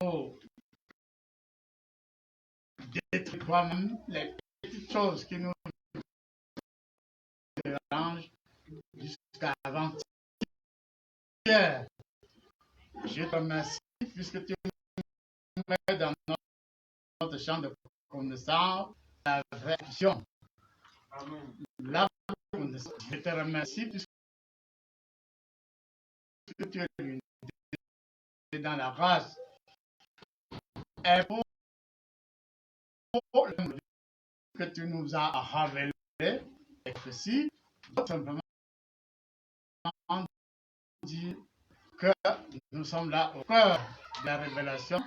faut détruire toi-même les petites choses qui nous dérangent jusqu'à avant-hier. Je te remercie puisque tu mets dans notre champ de connaissance la vraie vision. La connaissance. Je te remercie puisque tu es l'unité dans la race. Et pour le que tu nous as révélé, et ceci, simplement dire que nous sommes là au cœur de la révélation.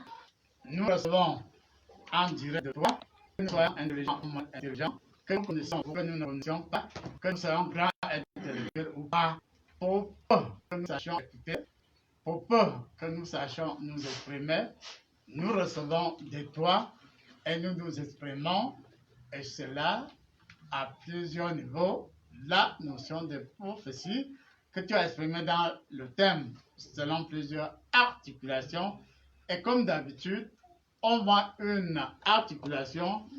Nous recevons en direct de toi, que nous soyons intelligents, que nous connaissons ou que nous ne connaissions pas, que nous soyons grands, intellectuels ou pas, pour peu que nous sachions écouter, pour peu que nous sachions nous exprimer, nous recevons de toi et nous nous exprimons, et cela à plusieurs niveaux. La notion de prophétie que tu as exprimée dans le thème selon plusieurs articulations, et comme d'habitude, on voit une articulation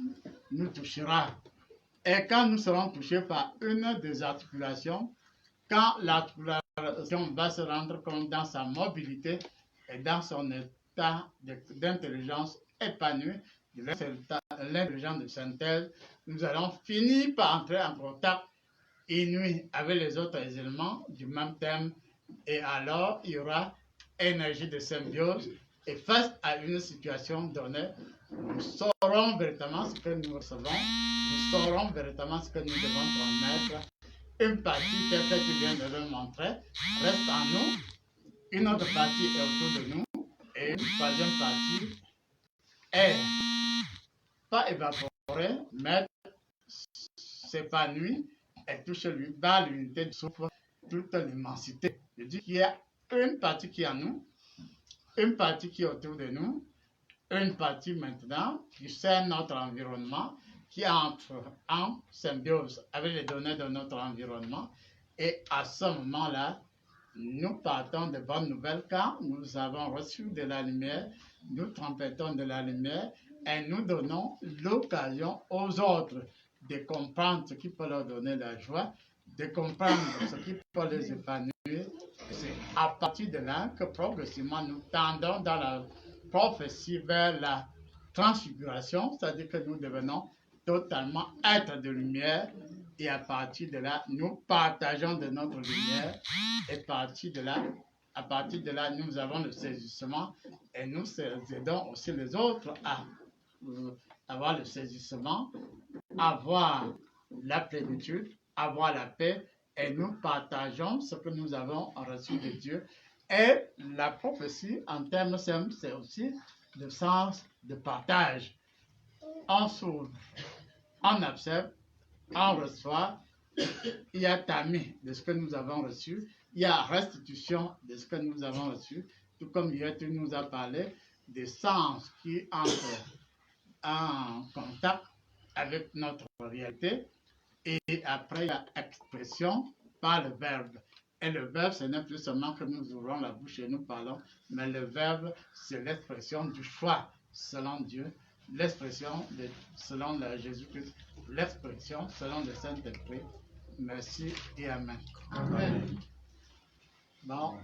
nous touchera. Et quand nous serons touchés par une des articulations, quand l'articulation va se rendre compte dans sa mobilité et dans son état d'intelligence épanoui, de l'intelligence de synthèse, nous allons finir par entrer en contact inouï avec les autres éléments du même thème. Et alors, il y aura énergie de symbiose. Et face à une situation donnée, nous saurons véritablement ce que nous recevons, nous saurons véritablement ce que nous devons transmettre. Une partie, telle que tu viens de le montrer, reste en nous, une autre partie est autour de nous, et une troisième partie est pas évaporée, mais s'épanouit et touche lui par l'unité du souffle toute l'immensité. Je dis qu'il y a une partie qui est en nous, une partie qui est autour de nous, une partie maintenant qui sert notre environnement, qui entre en symbiose avec les données de notre environnement. Et à ce moment-là, nous partons de bonnes nouvelles car nous avons reçu de la lumière, nous trompetons de la lumière et nous donnons l'occasion aux autres de comprendre ce qui peut leur donner la joie, de comprendre ce qui peut les épanouir. C'est à partir de là que progressivement nous tendons dans la prophétie vers la transfiguration, c'est-à-dire que nous devenons totalement êtres de lumière et à partir de là, nous partageons de notre lumière et à partir de là, nous avons le saisissement et nous aidons aussi les autres à avoir le saisissement, avoir la plénitude, avoir la paix et nous partageons ce que nous avons reçu de Dieu. Et la prophétie, en termes simples, c'est aussi le sens de partage. On s'ouvre, on observe, on reçoit, il y a tamis de ce que nous avons reçu, il y a restitution de ce que nous avons reçu, tout comme hier tu nous as parlé des sens qui entrent en contact avec notre réalité, et après il y a expression par le verbe. Et le verbe, ce n'est plus seulement que nous ouvrons la bouche et nous parlons, mais le verbe, c'est l'expression du choix selon Dieu, l'expression selon Jésus-Christ, l'expression selon le Saint-Esprit. Merci et Amen. Amen. Bon.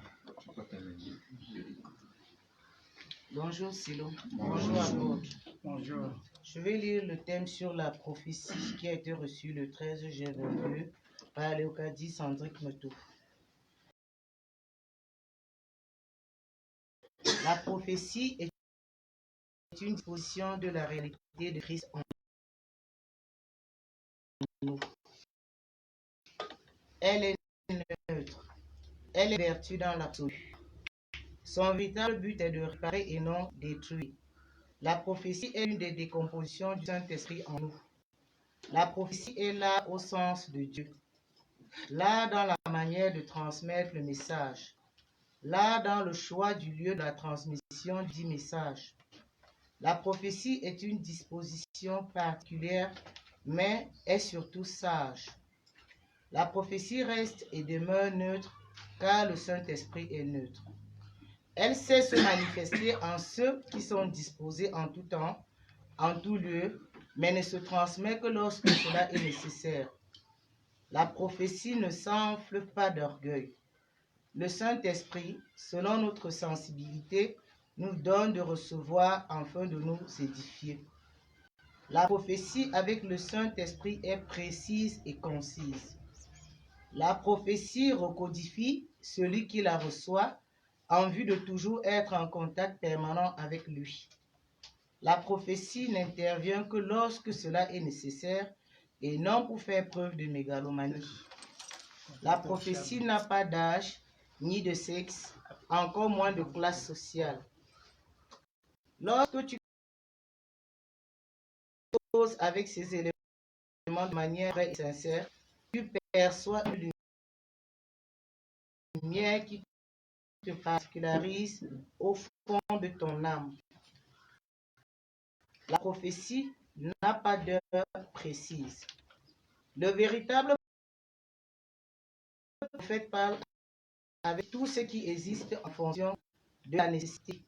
Bonjour Silo. Bonjour à tous. Bonjour. Je vais lire le thème sur la prophétie qui a été reçue le 13 juin 22 par Léocadie Sandrick Metou. La prophétie est une disposition de la réalité de Christ en nous. Elle est neutre. Elle est vertu dans l'absolu. Son véritable but est de réparer et non détruire. La prophétie est une des décompositions du Saint-Esprit en nous. La prophétie est là au sens de Dieu. Là dans la manière de transmettre le message. Là dans le choix du lieu de la transmission du message. La prophétie est une disposition particulière, mais est surtout sage. La prophétie reste et demeure neutre, car le Saint-Esprit est neutre. Elle sait se manifester en ceux qui sont disposés en tout temps, en tout lieu, mais ne se transmet que lorsque cela est nécessaire. La prophétie ne s'enfle pas d'orgueil. Le Saint-Esprit, selon notre sensibilité, nous donne de recevoir afin de nous édifier. La prophétie avec le Saint-Esprit est précise et concise. La prophétie recodifie celui qui la reçoit en vue de toujours être en contact permanent avec lui. La prophétie n'intervient que lorsque cela est nécessaire et non pour faire preuve de mégalomanie. La prophétie n'a pas d'âge, ni de sexe, encore moins de classe sociale. Lorsque tu causes avec ces éléments de manière vraie et sincère, tu perçois une lumière qui te particularise au fond de ton âme. La prophétie n'a pas d'heure précise. Le véritable prophète parle avec tout ce qui existe en fonction de la nécessité.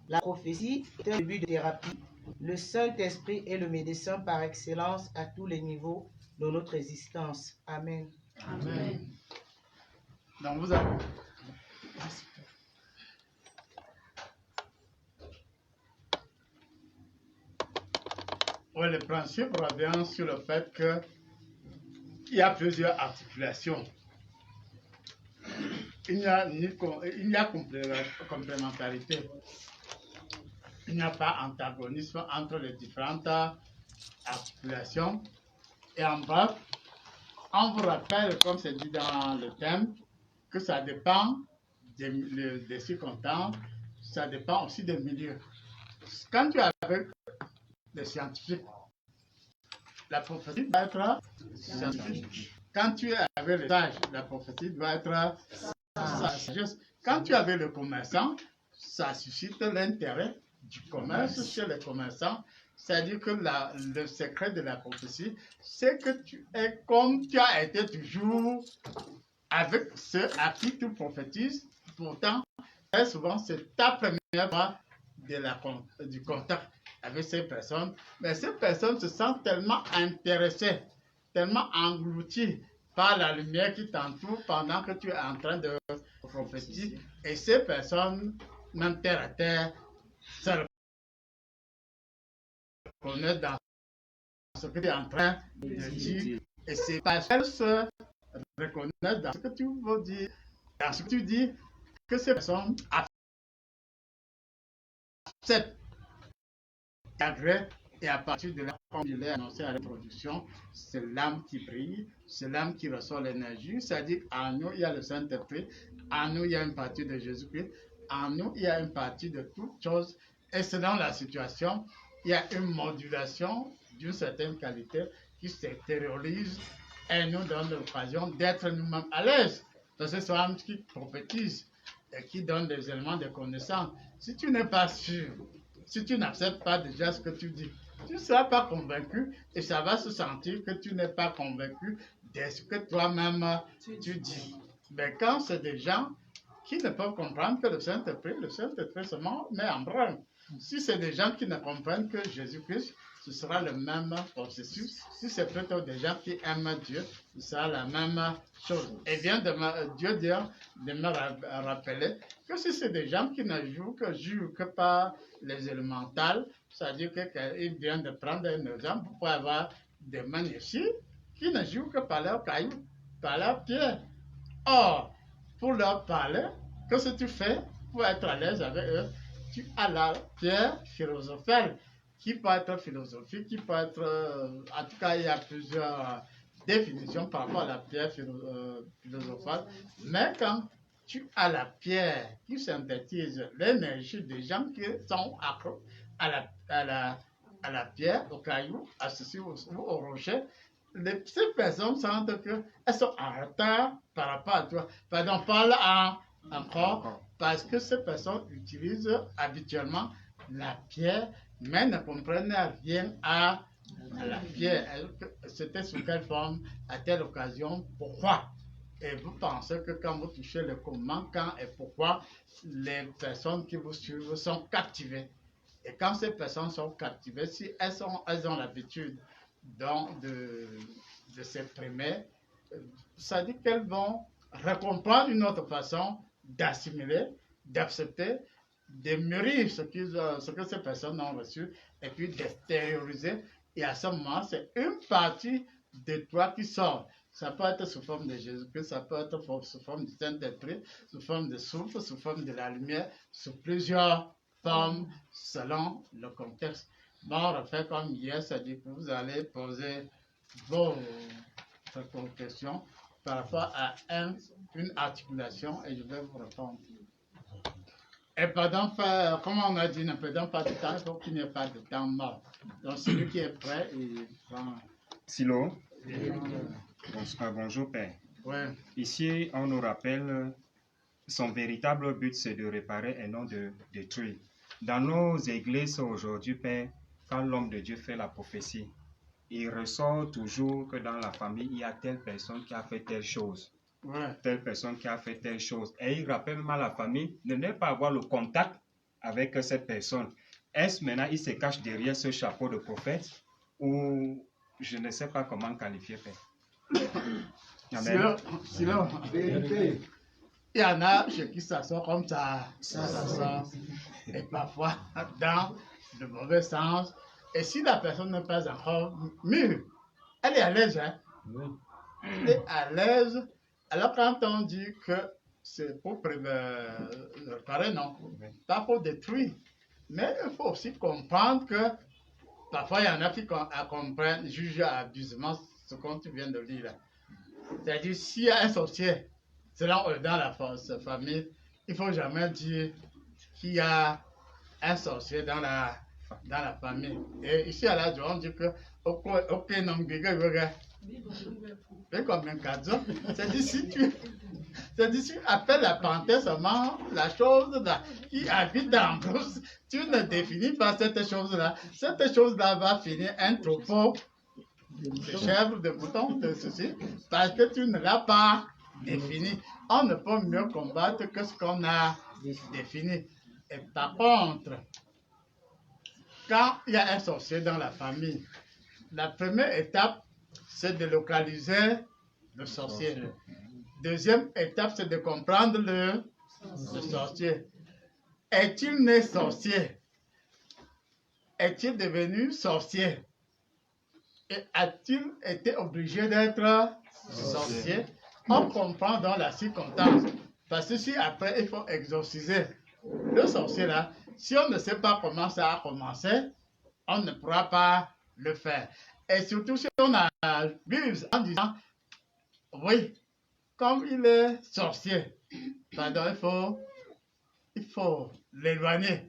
La prophétie est un début de thérapie. Le Saint-Esprit est le médecin par excellence à tous les niveaux de notre existence. Amen. Amen. Donc vous avez... Oui, le principe revient sur le fait qu'il y a plusieurs articulations. Il y a complémentarité. Il n'y a pas antagonisme entre les différentes articulations. Et en bref, on vous rappelle, comme c'est dit dans le thème, que ça dépend des circonstances, ça dépend aussi des milieux. Quand tu es avec les scientifiques, la prophétie doit être scientifique. Quand tu es avec les sages, la prophétie doit être sagesse. Quand tu es avec le commerçant, ça suscite l'intérêt du commerce chez les commerçants. C'est-à-dire que le secret de la prophétie, c'est que tu es comme tu as été toujours avec ceux à qui tu prophétises. Pourtant, très souvent, c'est ta première fois du contact avec ces personnes. Mais ces personnes se sentent tellement intéressées, tellement englouties par la lumière qui t'entoure pendant que tu es en train de prophétiser. Et ces personnes, même terre à terre, se reconnaissent dans ce que tu es en train de dire. Et c'est parce qu'elles se reconnaissent dans ce que tu veux dire, dans ce que tu dis, que ces personnes acceptent ta vraie. Et à partir de là, comme je l'ai annoncé à l'introduction, c'est l'âme qui brille, c'est l'âme qui reçoit l'énergie. C'est-à-dire en nous, il y a le Saint-Esprit, en nous, il y a une partie de Jésus-Christ, en nous, il y a une partie de toutes choses. Et selon la situation, il y a une modulation d'une certaine qualité qui s'extériorise et nous donne l'occasion d'être nous-mêmes à l'aise. Parce que c'est l'âme qui prophétise et qui donne des éléments de connaissance. Si tu n'es pas sûr, si tu n'acceptes pas déjà ce que tu dis, tu ne seras pas convaincu et ça va se sentir que tu n'es pas convaincu de ce que toi-même tu dis. Mais quand c'est des gens qui ne peuvent comprendre que le Saint-Esprit seulement met en branle. Si c'est des gens qui ne comprennent que Jésus-Christ, ce sera le même processus. Si c'est plutôt des gens qui aiment Dieu, ce sera la même chose. Et vient Dieu de me rappeler que si c'est des gens qui ne jouent que par les élémentales, c'est-à-dire qu'il vient de prendre un exemple pour avoir des magnésies qui ne jouent que par leurs cailloux, par leurs pierres. Or, pour leur parler, qu'est-ce que tu fais pour être à l'aise avec eux? Tu as la pierre philosophale qui peut être philosophique, qui peut être... en tout cas, il y a plusieurs définitions par rapport à la pierre philosophale. Mais quand tu as la pierre qui synthétise l'énergie des gens qui sont accros à la pierre, au caillou, à ceci ou au rocher, ces personnes sentent qu'elles sont en retard par rapport à toi. Pardon, parle encore parce que ces personnes utilisent habituellement la pierre, mais ne comprennent rien à la pierre. C'était sous quelle forme, à telle occasion, pourquoi. Et vous pensez que quand vous touchez le comment, quand et pourquoi, les personnes qui vous suivent sont captivées. Et quand ces personnes sont captivées, si elles ont l'habitude de s'exprimer, ça dit qu'elles vont comprendre une autre façon d'assimiler, d'accepter, de mûrir ce que ces personnes ont reçu et puis d'extérioriser. Et à ce moment, c'est une partie de toi qui sort. Ça peut être sous forme de Jésus-Christ, ça peut être sous forme du Saint-Esprit, sous forme de souffle, sous forme de la lumière, sous plusieurs formes selon le contexte. Bon, on refait comme hier, c'est-à-dire que vous allez poser vos questions par rapport à une articulation et je vais vous répondre. Et pardon, comme on a dit, ne perdons pas de temps, il faut qu'il n'y ait pas de temps mort. Donc celui qui est prêt, il prend. Silo. Bonjour Père. Ouais. Ici, on nous rappelle son véritable but, c'est de réparer et non de détruire. Dans nos églises aujourd'hui, Père, quand l'homme de Dieu fait la prophétie, il ressort toujours que dans la famille, il y a telle personne qui a fait telle chose. Ouais. Telle personne qui a fait telle chose. Et il rappelle même à la famille de ne pas avoir le contact avec cette personne. Est-ce maintenant, il se cache derrière ce chapeau de prophète ou je ne sais pas comment qualifier, Père. Sinon, vérité. Il y en a chez qui ça sort comme ça sort, et parfois dans le mauvais sens. Et si la personne n'est pas encore mûre, elle est à l'aise, hein? Oui. Elle est à l'aise. Alors quand on dit que c'est pour réparer, non, pas pour détruire. Mais il faut aussi comprendre que parfois il y en a qui comprennent, jugent abusivement ce qu'on viens de lire là. C'est-à-dire, s'il y a un sorcier, selon dans la famille, il ne faut jamais dire qu'il y a un sorcier dans la famille. Et ici, à la joie, on dit que aucun homme c'est-à-dire, si tu appelles la panthère seulement la chose là, qui habite dans brousse, tu ne définis pas cette chose-là. Cette chose-là va finir un troupeau de chèvres, de moutons, de ceci, parce que tu ne l'as pas défini. On ne peut mieux combattre que ce qu'on a défini. Et par contre, quand il y a un sorcier dans la famille, la première étape, c'est de localiser le sorcier. Deuxième étape, c'est de comprendre le sorcier. Est-il né sorcier? Est-il devenu sorcier? Et a-t-il été obligé d'être sorcier? On comprend dans la circonstance. Parce que si après il faut exorciser le sorcier là, si on ne sait pas comment ça a commencé, on ne pourra pas le faire. Et surtout si on abuse en disant, oui, comme il est sorcier, pardon, il faut l'éloigner.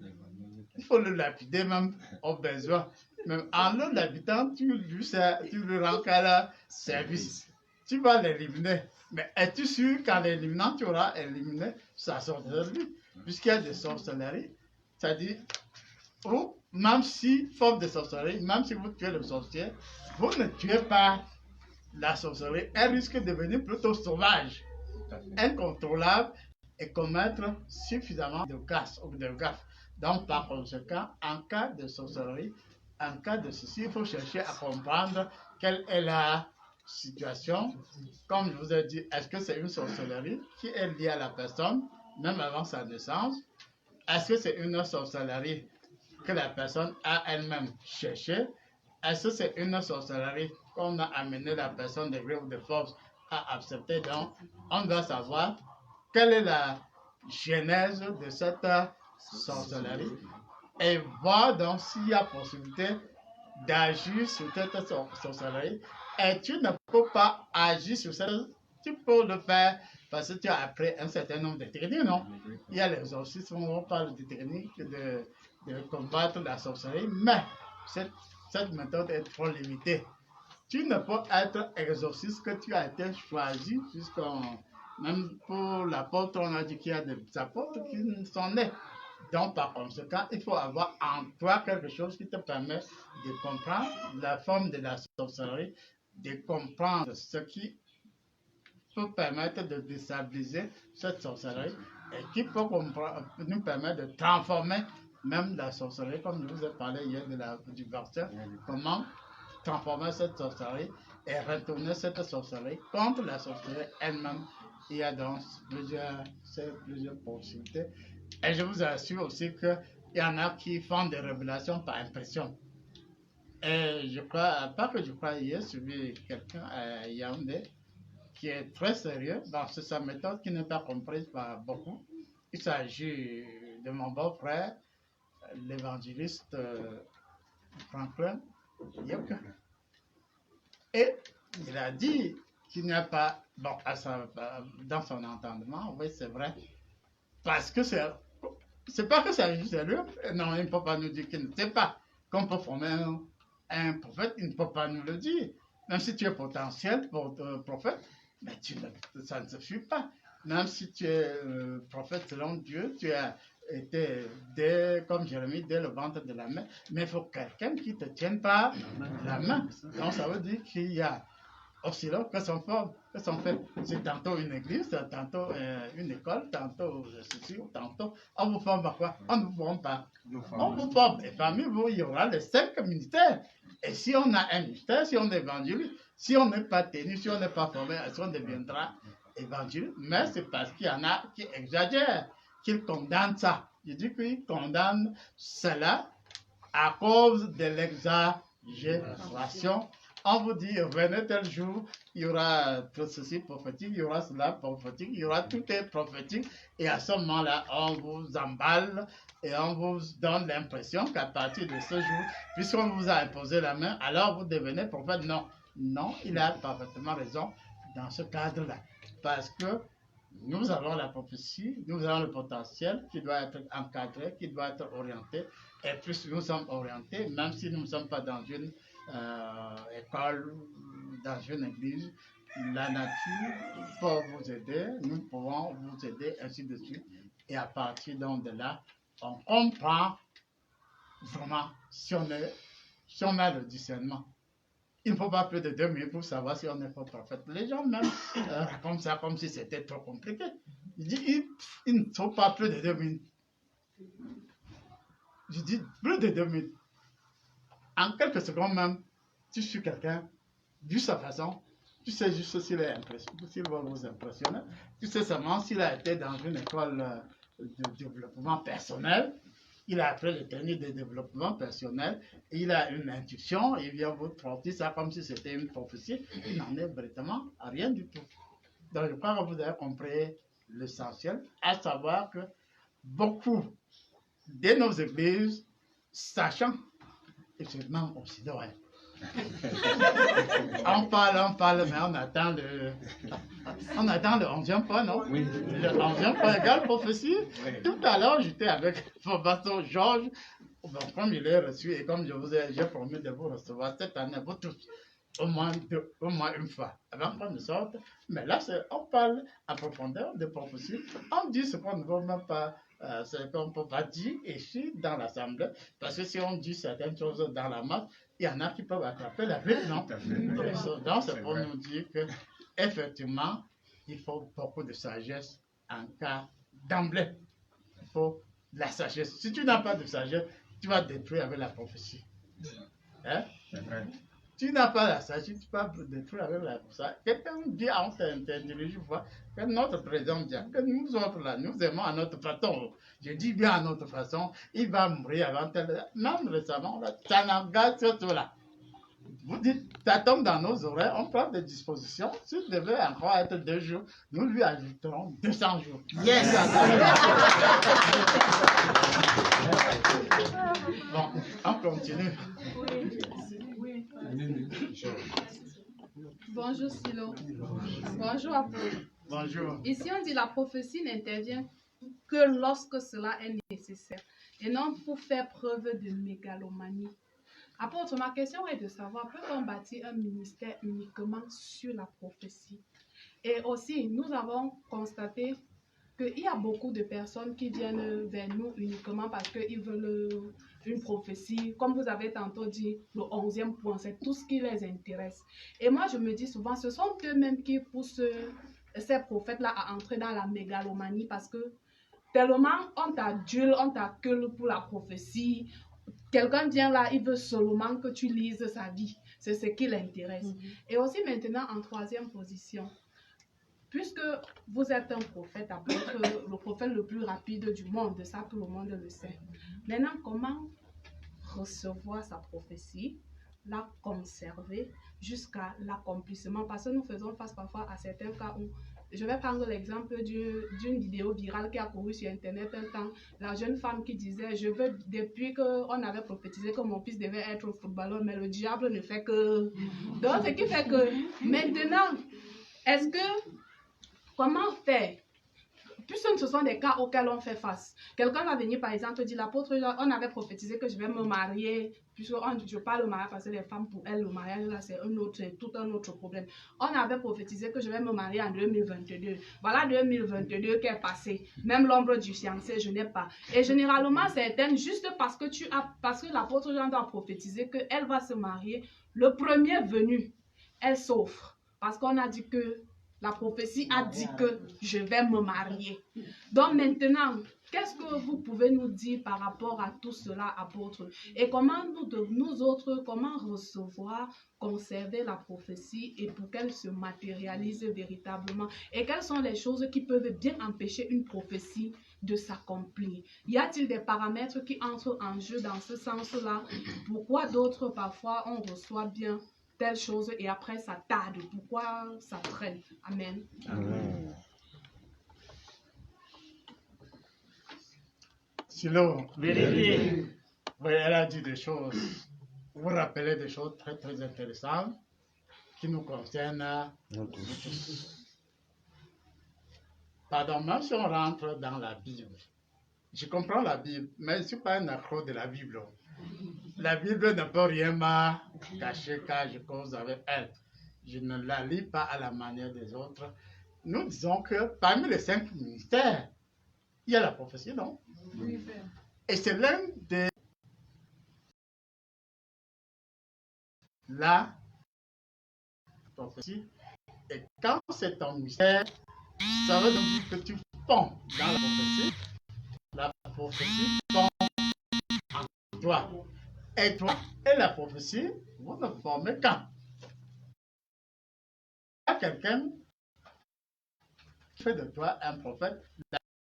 Il faut le lapider même au besoin. Même en le lapidant, tu lui rends quel service. Tu vas l'éliminer. Mais es-tu sûr qu'en l'éliminant, tu auras éliminé sa sorcellerie? Puisqu'il y a des sorcelleries, c'est-à-dire, ou même si, forme de sorcellerie, même si vous tuez le sorcier, vous ne tuez pas la sorcellerie. Elle risque de devenir plutôt sauvage, incontrôlable et commettre suffisamment de casse ou de gaffe. Donc, par conséquent, en cas de sorcellerie, en cas de ceci, il faut chercher à comprendre quelle est la situation. Comme je vous ai dit, est-ce que c'est une sorcellerie qui est liée à la personne, même avant sa naissance? Est-ce que c'est une sorcellerie que la personne a elle-même cherchée? Est-ce que c'est une sorcellerie qu'on a amené la personne de gré ou de force à accepter? Donc, on doit savoir quelle est la genèse de cette sorcellerie et voir donc s'il y a possibilité d'agir sur cette sorcellerie. Et tu ne peux pas agir sur cette, tu peux le faire parce que tu as appris un certain nombre de techniques, non? Il y a l'exorcisme, on parle de techniques de combattre la sorcellerie, mais cette méthode est trop limitée. Tu ne peux être exorciste que tu as été choisi, puisqu'on, même pour l'apôtre, on a dit qu'il y a des apôtres qui sont nés. Donc, par conséquent, il faut avoir en toi quelque chose qui te permet de comprendre la forme de la sorcellerie, de comprendre ce qui peut permettre de déstabiliser cette sorcellerie et qui peut nous permettre de transformer même la sorcellerie, comme je vous ai parlé hier du verset, comment transformer cette sorcellerie et retourner cette sorcellerie contre la sorcellerie elle-même. Il y a donc plusieurs possibilités. Et je vous assure aussi qu'il y en a qui font des révélations par impression. Et je crois, pas que je crois, hier, suivi quelqu'un à Yaoundé qui est très sérieux dans sa méthode qui n'est pas comprise par beaucoup. Il s'agit de mon beau-frère, l'évangéliste Franklin Yoka. Et il a dit qu'il n'y a pas, bon, dans son entendement, oui, c'est vrai, parce que c'est pas que c'est juste sérieux, non, il ne peut pas nous dire qu'il ne sait pas qu'on peut former un prophète, il ne peut pas nous le dire. Même si tu es potentiel pour prophète, mais ça ne se suit pas. Même si tu es prophète selon Dieu, tu as été, comme Jérémie, dès le ventre de la mère, mais il faut quelqu'un qui te tienne par la main. Donc ça veut dire qu'il y a aussi là que son fait. C'est tantôt une église, tantôt une école, tantôt ceci, tantôt. On vous forme par quoi? On ne vous forme pas. On vous forme. Et parmi vous, il y aura les 5 ministères. Et si on a un ministère, si on est évangéliste, si on n'est pas tenu, si on n'est pas formé, est-ce qu'on deviendra évangéliste? Mais c'est parce qu'il y en a qui exagèrent, qui condamnent ça. Je dis qu'ils condamnent cela à cause de l'exagération. On vous dit, venez tel jour, il y aura tout ceci prophétique, il y aura cela prophétique, il y aura tout est prophétique. Et à ce moment-là, on vous emballe et on vous donne l'impression qu'à partir de ce jour, puisqu'on vous a imposé la main, alors vous devenez prophète. Non, non, il a parfaitement raison dans ce cadre-là. Parce que nous avons la prophétie, nous avons le potentiel qui doit être encadré, qui doit être orienté. Et plus nous sommes orientés, même si nous ne sommes pas dans une école, dans une église, la nature peut vous aider, nous pouvons vous aider, ainsi de suite. Et à partir donc de là, on comprend vraiment si on a le discernement. Il ne faut pas plus de 2 minutes pour savoir si on est faux prophète. Les gens même racontent ça comme si c'était trop compliqué. Il dit, il ne faut pas plus de 2 minutes. Je dis, plus de 2 minutes. En quelques secondes même, tu suis quelqu'un, vu sa façon, tu sais juste s'il va vous impressionner. Tu sais seulement s'il a été dans une école de développement personnel, il a appris les techniques de développement personnel, et il a une intuition, il vient vous traiter ça comme si c'était une prophétie. Il n'en est vraiment rien du tout. Donc je crois que vous avez compris l'essentiel, à savoir que beaucoup de nos églises, sachant, et seulement aussi d'oreille. On parle, mais on attend le 11e point, non? Oui. Le 11e point égale prophétie. Oui. Tout à l'heure, j'étais avec mon pasteur Georges, comme il est reçu, et comme j'ai promis de vous recevoir cette année, vous tous, au moins une fois, avant qu'on ne sorte. Mais là, on parle en profondeur de prophétie. On dit ce qu'on ne veut même pas. Ce qu'on ne peut pas dire ici dans l'assemblée, parce que si on dit certaines choses dans la masse, il y en a qui peuvent attraper la vie, non? Donc c'est pour nous dire que effectivement, il faut beaucoup de sagesse en cas d'emblée. Il faut de la sagesse. Si tu n'as pas de sagesse, tu vas détruire avec la prophétie. Hein? C'est vrai. Tu n'as pas la sagesse, tu vas détruire avec la prophétie. Quelqu'un dit à un intelligent, je vois, que notre président dit que nous autres là, nous aimons à notre façon. Je dis bien à notre façon, il va mourir avant tel. Même récemment, ça n'engage surtout là. Vous dites, ça tombe dans nos oreilles, on prend des dispositions. S'il devait encore être 2 jours, nous lui ajouterons 200 jours. Yes! Bon, on continue. Bonjour Silo. Bonjour à vous. Bonjour. Ici on dit la prophétie n'intervient que lorsque cela est nécessaire et non pour faire preuve de mégalomanie. Apôtre, ma question est de savoir, peut-on bâtir un ministère uniquement sur la prophétie? Et aussi, nous avons constaté qu'il y a beaucoup de personnes qui viennent vers nous uniquement parce qu'ils veulent une prophétie. Comme vous avez tantôt dit, le 11e point, c'est tout ce qui les intéresse. Et moi, je me dis souvent, ce sont eux-mêmes qui poussent ces prophètes-là à entrer dans la mégalomanie parce que tellement on t'adule, on t'accule pour la prophétie. Quelqu'un vient là, il veut seulement que tu lises sa vie. C'est ce qui l'intéresse. Et aussi maintenant, en troisième position, puisque vous êtes un prophète, apôtre, le prophète le plus rapide du monde, ça tout le monde le sait. Maintenant, comment recevoir sa prophétie, la conserver jusqu'à l'accomplissement? Parce que nous faisons face parfois à certains cas où, je vais prendre l'exemple d'une vidéo virale qui a couru sur Internet un temps, la jeune femme qui disait, je veux, depuis qu'on avait prophétisé que mon fils devait être footballeur, mais le diable ne fait que... Donc, ce qui fait que maintenant, est-ce que, comment faire? Puisque ce sont des cas auxquels on fait face. Quelqu'un va venir, par exemple, dire, l'apôtre, on avait prophétisé que je vais me marier, puisque je parle de mariage parce que les femmes, pour elles, le mariage, là, c'est tout un autre problème. On avait prophétisé que je vais me marier en 2022. Voilà 2022 qui est passé. Même l'ombre du fiancé, je n'ai pas. Et généralement, certaines, juste parce que l'apôtre Jean a prophétisé qu'elle va se marier, le premier venu, elle s'offre. Parce qu'on a dit que la prophétie a dit que je vais me marier. Donc maintenant, qu'est-ce que vous pouvez nous dire par rapport à tout cela, apôtre? Et comment nous autres, comment recevoir, conserver la prophétie et pour qu'elle se matérialise véritablement? Et quelles sont les choses qui peuvent bien empêcher une prophétie de s'accomplir? Y a-t-il des paramètres qui entrent en jeu dans ce sens-là? Pourquoi d'autres, parfois, on reçoit bien telle chose et après ça tarde? Pourquoi ça traîne? Amen. Amen. Sinon, vérifiez. Oui, elle a dit des choses. Vous vous rappelez des choses très très intéressantes qui nous concernent nous tous. Pardon, même si on rentre dans la Bible, je comprends la Bible, mais je ne suis pas un accro de la Bible. La Bible ne peut rien me cacher car je cause avec elle. Je ne la lis pas à la manière des autres. Nous disons que parmi les 5 ministères, il y a la prophétie, non? Oui. Et c'est l'un des... La prophétie. Et quand c'est ton ministère, ça veut donc dire que tu fonds dans la prophétie. La prophétie fond en toi. Et toi et la prophétie, vous ne formez qu'un. Il y a quelqu'un qui fait de toi un prophète.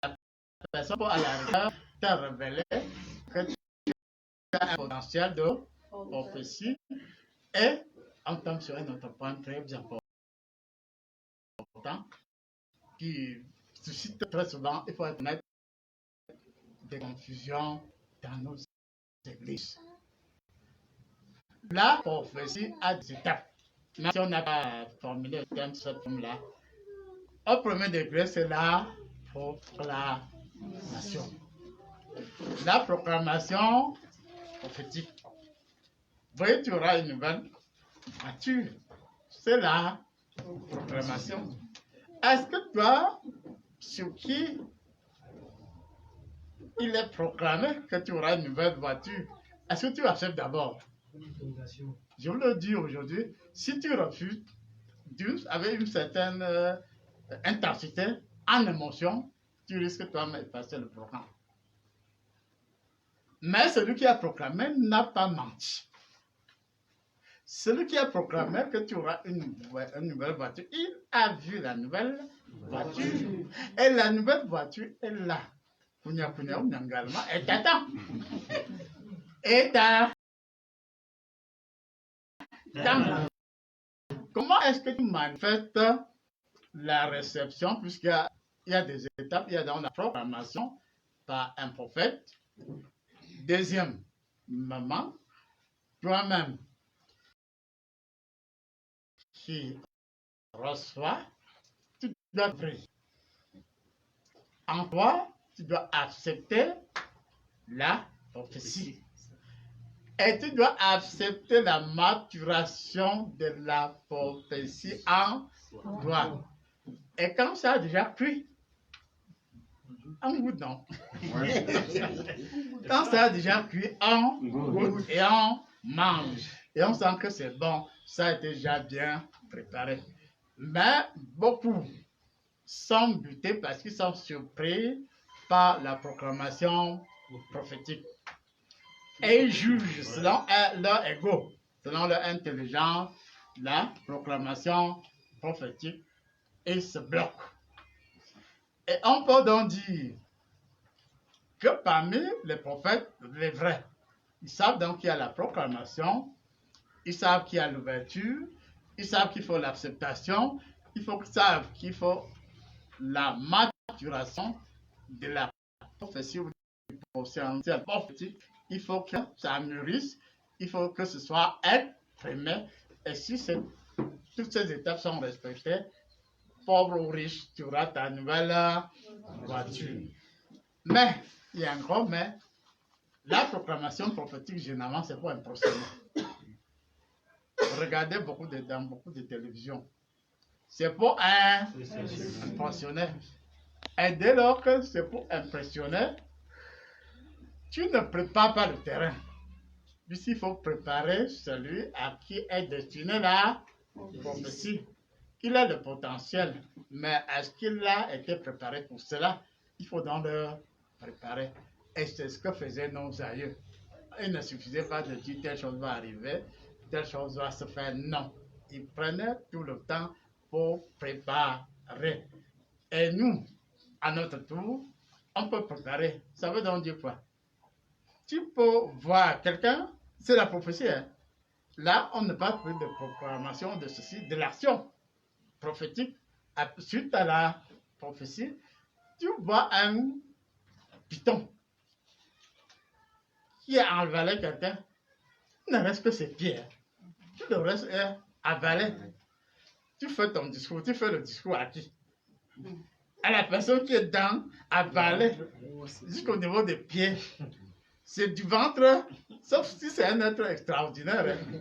La personne à la rigueur t'a révélé que tu as un potentiel de prophétie. Et on tombe sur un autre point très important qui suscite très souvent, il faut être honnête, des confusions dans nos églises. La prophétie a des étapes. Même si on n'a pas formulé le thème de cette forme-là, au premier degré, c'est la proclamation. La proclamation prophétique. Vous voyez, tu auras une nouvelle voiture. C'est la proclamation. Est-ce que toi, sur qui il est proclamé que tu auras une nouvelle voiture, est-ce que tu acceptes d'abord? Je vous le dis aujourd'hui, si tu refuses avec une certaine intensité, en émotion, tu risques toi-même de passer le programme. Mais celui qui a proclamé n'a pas menti. Celui qui a proclamé que tu auras une nouvelle voiture, il a vu la nouvelle voiture. Et la nouvelle voiture est là. Et t'attends. Et comment est-ce que tu manifestes la réception, puisqu'il y a des étapes, il y a dans la proclamation par un prophète. Deuxième moment, toi-même qui reçois, tu dois prier. En toi, tu dois accepter la prophétie. Et tu dois accepter la maturation de la prophétie en toi. Et quand ça a déjà cuit, en goûte, non. Quand ça a déjà cuit, on goûte et on mange. Et on sent que c'est bon, ça a été déjà bien préparé. Mais beaucoup sont butés parce qu'ils sont surpris par la proclamation prophétique. Et ils jugent selon leur ego, selon leur intelligence, la proclamation prophétique et se bloquent. Et on peut donc dire que parmi les prophètes, les vrais, ils savent donc qu'il y a la proclamation, ils savent qu'il y a l'ouverture, ils savent qu'il faut l'acceptation, ils savent qu'il faut la maturation de la prophétie ou du potentiel prophétique. Il faut que ça mûrisse, il faut que ce soit exprimé. Et si toutes ces étapes sont respectées, pauvre ou riche, tu auras ta nouvelle voiture. Mais, il y a un gros mais, la proclamation prophétique, généralement, c'est pour impressionner. Regardez dans beaucoup de télévisions. C'est pour impressionner. Et dès lors que c'est pour impressionner, tu ne prépares pas le terrain. Puisqu'il faut préparer celui à qui est destiné la prophétie. Il a le potentiel, mais est-ce qu'il a été préparé pour cela? Il faut donc le préparer. Et c'est ce que faisaient nos aïeux. Il ne suffisait pas de dire telle chose va arriver, telle chose va se faire. Non. Ils prenaient tout le temps pour préparer. Et nous, à notre tour, on peut préparer. Ça veut donc dire quoi? Tu peux voir quelqu'un, c'est la prophétie. Hein? Là, on ne parle plus de proclamation de ceci, de l'action prophétique. Suite à la prophétie, tu vois un python qui a avalé quelqu'un. Il ne reste que ses pieds. Tout le reste est avalé. Tu fais ton discours, tu fais le discours à qui? À la personne qui est dans, avalée, jusqu'au niveau des pieds. C'est du ventre, sauf si c'est un être extraordinaire. Hein.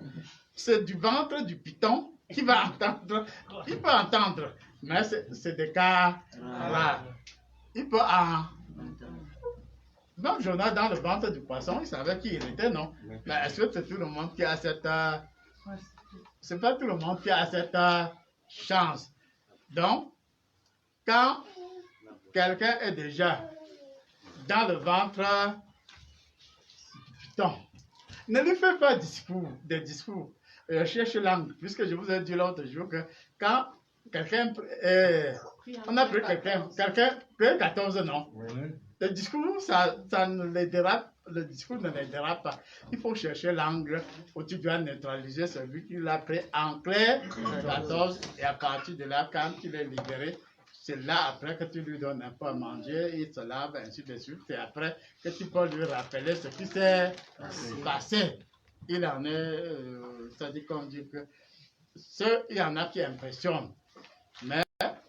C'est du ventre du python qui va entendre. Il peut entendre, mais c'est des cas rares. Il peut en... Même Jonas, dans le ventre du poisson, il savait qui il était, non? Mais est-ce que c'est tout le monde qui a cette... c'est pas tout le monde qui a cette chance. Donc, quand quelqu'un est déjà dans le ventre du python, ne lui fais pas des discours. Cherche langue, puisque je vous ai dit l'autre jour que quand quelqu'un... on a pris quelqu'un que 14 non. Le discours, ça ne les dérape, le discours ne les dérape pas. Il faut chercher l'angle où tu dois neutraliser celui qui l'a pris en clair 14 et à partir de là, quand il est libéré, c'est là après que tu lui donnes un peu à manger, il se lave, ainsi de suite, et après que tu peux lui rappeler ce qui s'est passé. Il en est, c'est-à-dire qu'on dit que il y en a qui impressionnent, mais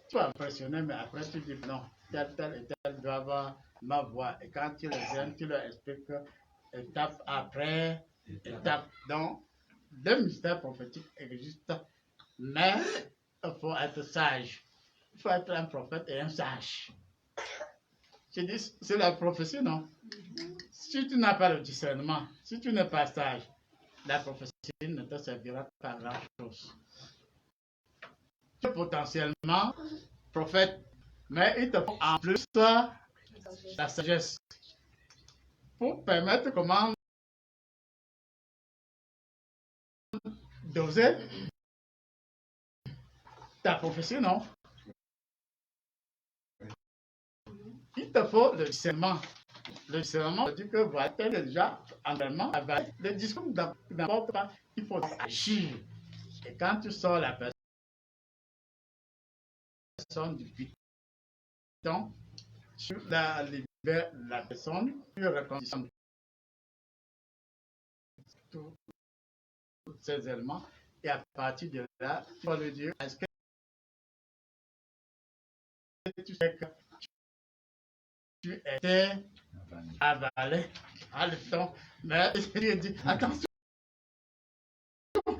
tu vas impressionner, mais après tu dis non, tel et tel doit avoir ma voix. Et quand tu les viens, tu leur expliques étape après étape. Donc, le mystère prophétique existe, mais il faut être sage. Il faut être un prophète et un sage. Je dis, c'est la prophétie, non? Si tu n'as pas le discernement, si tu n'es pas sage, la prophétie ne te servira pas à grand-chose. Tu es potentiellement prophète, mais il te faut en plus la sagesse pour permettre comment doser ta prophétie, non? Il te faut le discernement. Le discernement veut dire que voilà, tu es déjà entraînement avec le discours n'importe pas, il faut agir. Et quand tu sors la personne du python, tu libères la personne, tu reconditionnes tous ces éléments, et à partir de là, tu vas lui dire, est-ce que tu sais que tu étais avalé à le temps, mais il dit, attention,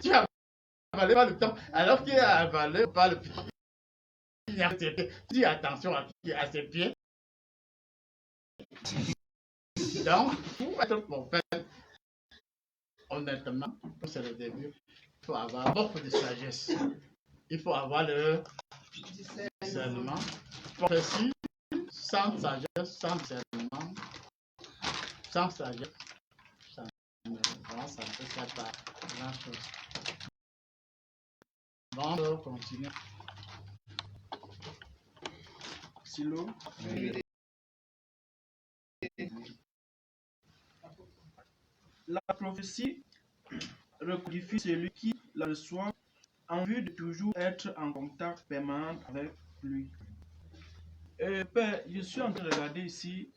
tu as avalé par le temps, alors qu'il a avalé par le python. Tu dis attention à ses pieds. Donc, pour être prophète, honnêtement, c'est le début, il faut avoir beaucoup de sagesse. Il faut avoir le discernement. Prophétie sans sagesse, sans discernement, sans sagesse, ça ne peut faire pas grand chose. Bon, on continue. Silo. La prophétie recodifie celui qui la reçoit en vue de toujours être en contact permanent avec lui. Père, je suis en train de regarder ici.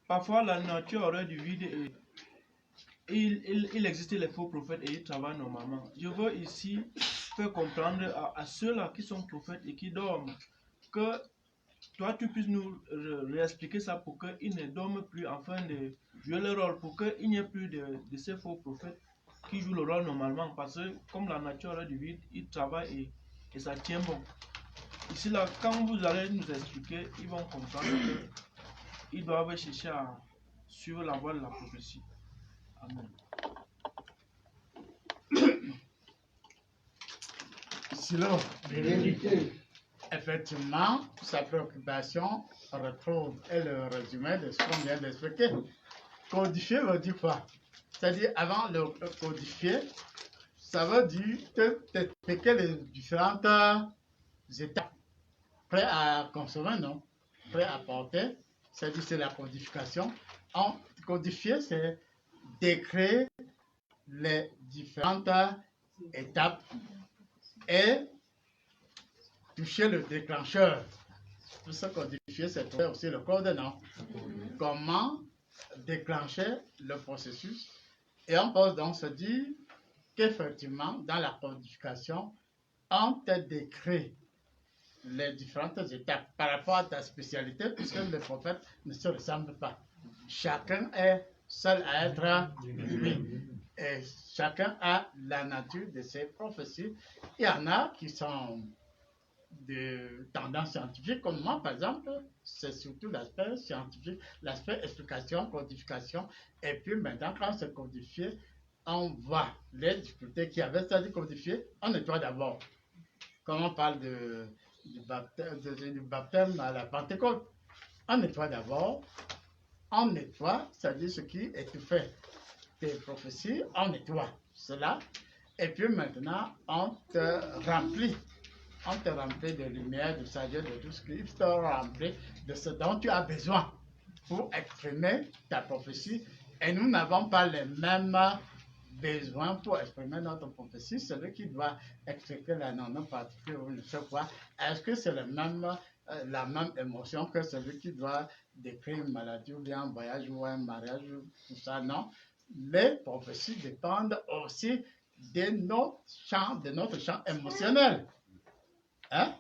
Parfois, la nature aurait du vide et il existe les faux prophètes et ils travaillent normalement. Je veux ici faire comprendre à ceux-là qui sont prophètes et qui dorment que toi, tu puisses nous réexpliquer ça pour qu'ils ne dorment plus afin de jouer le rôle, pour qu'il n'y ait plus de ces faux prophètes qui jouent le rôle normalement. Parce que comme la nature est du vide, ils travaillent et ça tient bon. Ici, là, quand vous allez nous expliquer, ils vont comprendre qu'ils doivent chercher à suivre la voie de la prophétie. Amen. Sinon, effectivement, sa préoccupation retrouve et le résumé de ce qu'on vient d'expliquer. Codifier veut dire quoi? C'est-à-dire, avant le codifier, ça veut dire t'expliquer les différentes étapes. Prêt à consommer, non? Prêt à porter, c'est-à-dire c'est la codification. Codifier, c'est décrire les différentes étapes et toucher le déclencheur. Tout ça codifier, c'est trouver aussi le code, non? Comment déclencher le processus. Et on peut donc se dire qu'effectivement, dans la codification, on te décrit les différentes étapes par rapport à ta spécialité, puisque les prophètes ne se ressemblent pas. Chacun est seul à être lui. Et chacun a la nature de ses prophéties. Il y en a qui sont de tendance scientifique, comme moi, par exemple, c'est surtout l'aspect scientifique, l'aspect explication, codification. Et puis maintenant, quand c'est codifié, on voit les difficultés qu'il y avait, c'est-à-dire codifié, on nettoie d'abord. Quand on parle du baptême à la Pentecôte, on nettoie d'abord, on nettoie, c'est-à-dire ce qui étouffait tes prophéties, on nettoie cela, et puis maintenant, on te remplit. On te remplit de lumière, de sagesse, de tout ce qui te remplit de ce dont tu as besoin pour exprimer ta prophétie. Et nous n'avons pas les mêmes besoins pour exprimer notre prophétie. Celui qui doit expliquer la non particulière ou ne sais quoi, est-ce que c'est la même émotion que celui qui doit décrire une maladie ou bien un voyage ou un mariage, tout ça? Non. Les prophéties dépendent aussi de notre champ émotionnel. Hein?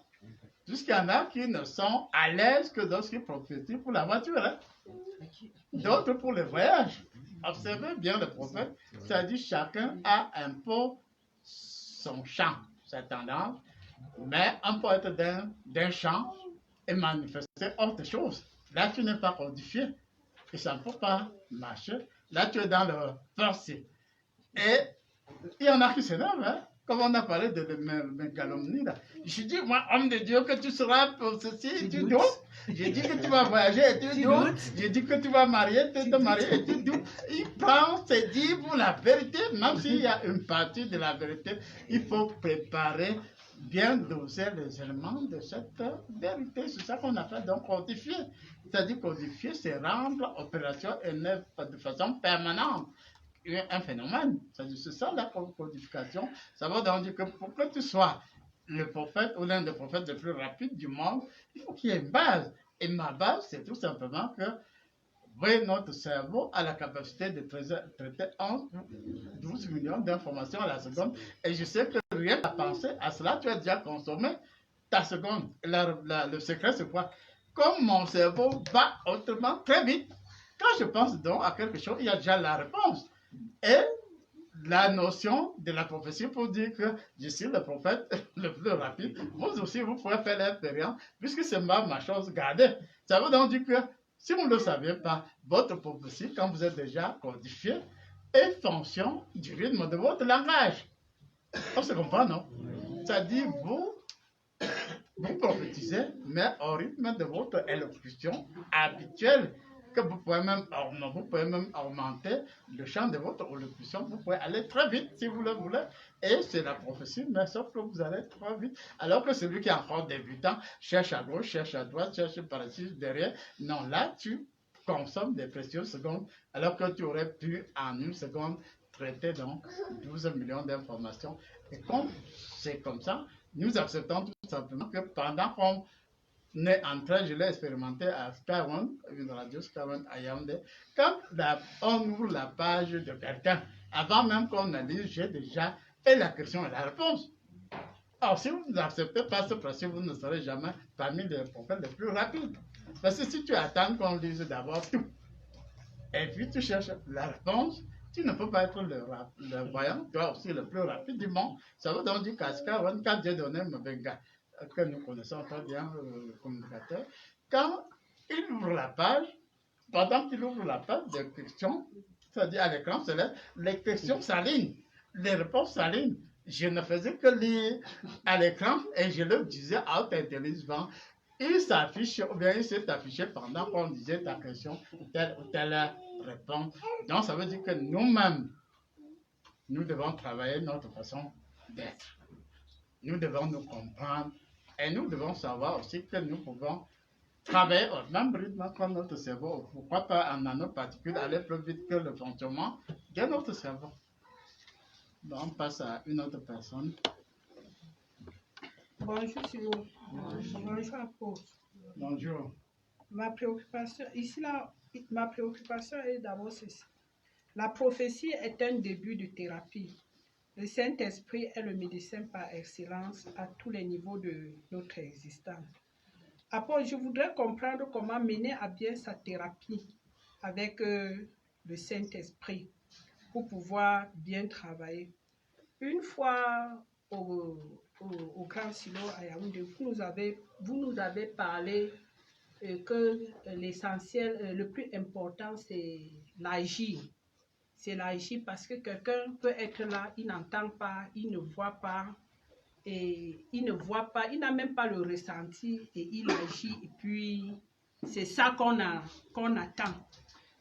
Puisqu'il y en a qui ne sont à l'aise que lorsqu'ils prophétisent pour la voiture. Hein? D'autres pour le voyage. Observez bien le prophète. C'est-à-dire chacun a un peu son champ, sa tendance. Mais on peut être d'un champ et manifester autre chose. Là, tu n'es pas codifié. Et ça ne peut pas marcher. Là, tu es dans le forcé. Et il y en a qui s'énervent, hein? Comme on a parlé de mégalomanie, là. Je dis, moi, homme de Dieu, que tu seras pour ceci, tu doutes. J'ai dit que tu vas voyager et tu doutes. J'ai dit que tu vas marier, tu te marier et tu doutes. Il prend, c'est dit pour la vérité, même s'il y a une partie de la vérité, il faut préparer, bien doser les éléments de cette vérité. C'est ça qu'on appelle donc codifier. C'est-à-dire codifier, c'est rendre opération et de façon permanente un phénomène. C'est ça la codification. Ça veut donc dire que pour que tu sois le prophète ou l'un des prophètes les plus rapides du monde, il faut qu'il y ait une base. Et ma base, c'est tout simplement que oui, notre cerveau a la capacité de traiter 12 millions d'informations à la seconde. Et je sais que rien à penser à cela, tu as déjà consommé ta seconde. Le secret, c'est quoi? Comme mon cerveau va autrement très vite, quand je pense donc à quelque chose, il y a déjà la réponse. Et la notion de la prophétie pour dire que je suis le prophète le plus rapide, vous aussi, vous pouvez faire l'expérience, puisque c'est ma chose gardée. Ça veut donc dire que si vous ne le savez pas, votre prophétie, quand vous êtes déjà codifié, est fonction du rythme de votre langage. On se comprend, non? C'est-à-dire, vous prophétisez, mais au rythme de votre élocution habituelle, que vous pouvez même augmenter le champ de votre élocution. Vous pouvez aller très vite si vous le voulez. Et c'est la prophétie, mais sauf que vous allez trop vite. Alors que celui qui est encore débutant cherche à gauche, cherche à droite, cherche par ici, derrière. Non, là, tu consommes des précieuses secondes, alors que tu aurais pu, en une seconde, traiter donc 12 millions d'informations. Et comme c'est comme ça, nous acceptons tout simplement que pendant qu'on est en train, je l'ai expérimenté à Sky One, une radio Sky One à Yaoundé, quand on ouvre la page de quelqu'un, avant même qu'on la lise, j'ai déjà et la question et la réponse. Alors, si vous n'acceptez pas ce principe, vous ne serez jamais parmi les prophètes les plus rapides. Parce que si tu attends qu'on lise d'abord tout, et puis tu cherches la réponse, tu ne peux pas être le voyant, toi aussi le plus rapide du monde. Ça veut donc dire qu'à Sky One, quand Dieu donnait Mbenga, que nous connaissons très bien, le communicateur, quand il ouvre la page, pendant qu'il ouvre la page des questions, c'est-à-dire à l'écran, les questions s'alignent, les réponses s'alignent. Je ne faisais que lire à l'écran et je le disais à haute intelligence. Il s'affiche, ou bien il s'est affiché pendant qu'on disait ta question, telle ou telle réponse. Donc ça veut dire que nous-mêmes, nous devons travailler notre façon d'être. Nous devons nous comprendre et nous devons savoir aussi que nous pouvons travailler au même rythme que notre cerveau. Pourquoi pas en nanoparticules aller plus vite que le fonctionnement de notre cerveau. Donc on passe à une autre personne. Bonjour, Silo. Bonjour, apôtre. Bonjour. Ma préoccupation est d'abord ceci. La prophétie est un début de thérapie. Le Saint-Esprit est le médecin par excellence à tous les niveaux de notre existence. Après, je voudrais comprendre comment mener à bien sa thérapie avec le Saint-Esprit pour pouvoir bien travailler. Une fois au Grand Silo à Yaoundé, vous nous avez parlé que l'essentiel, le plus important, c'est l'agir. C'est l'agir parce que quelqu'un peut être là, il n'entend pas, il ne voit pas, et il n'a même pas le ressenti et il agit et puis c'est ça qu'on attend.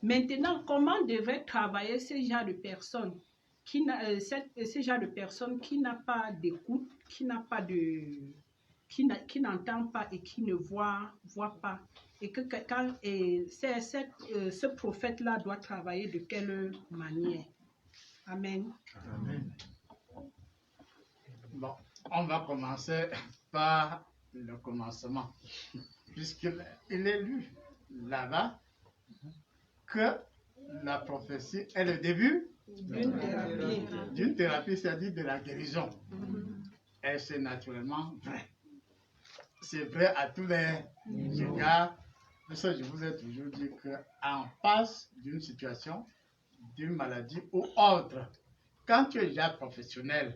Maintenant, comment devrait travailler ce genre de personnes qui n'a pas d'écoute, qui n'entend pas et qui ne voit pas. Et que ce prophète-là doit travailler de quelle manière? Amen. Amen. Bon, on va commencer par le commencement, puisqu'il est lu là-bas que la prophétie est le début d'une thérapie, c'est-à-dire de la guérison. Et c'est naturellement vrai. C'est vrai à tous les égards. Pour ça, je vous ai toujours dit qu'en face d'une situation, d'une maladie ou autre, quand tu es déjà professionnel,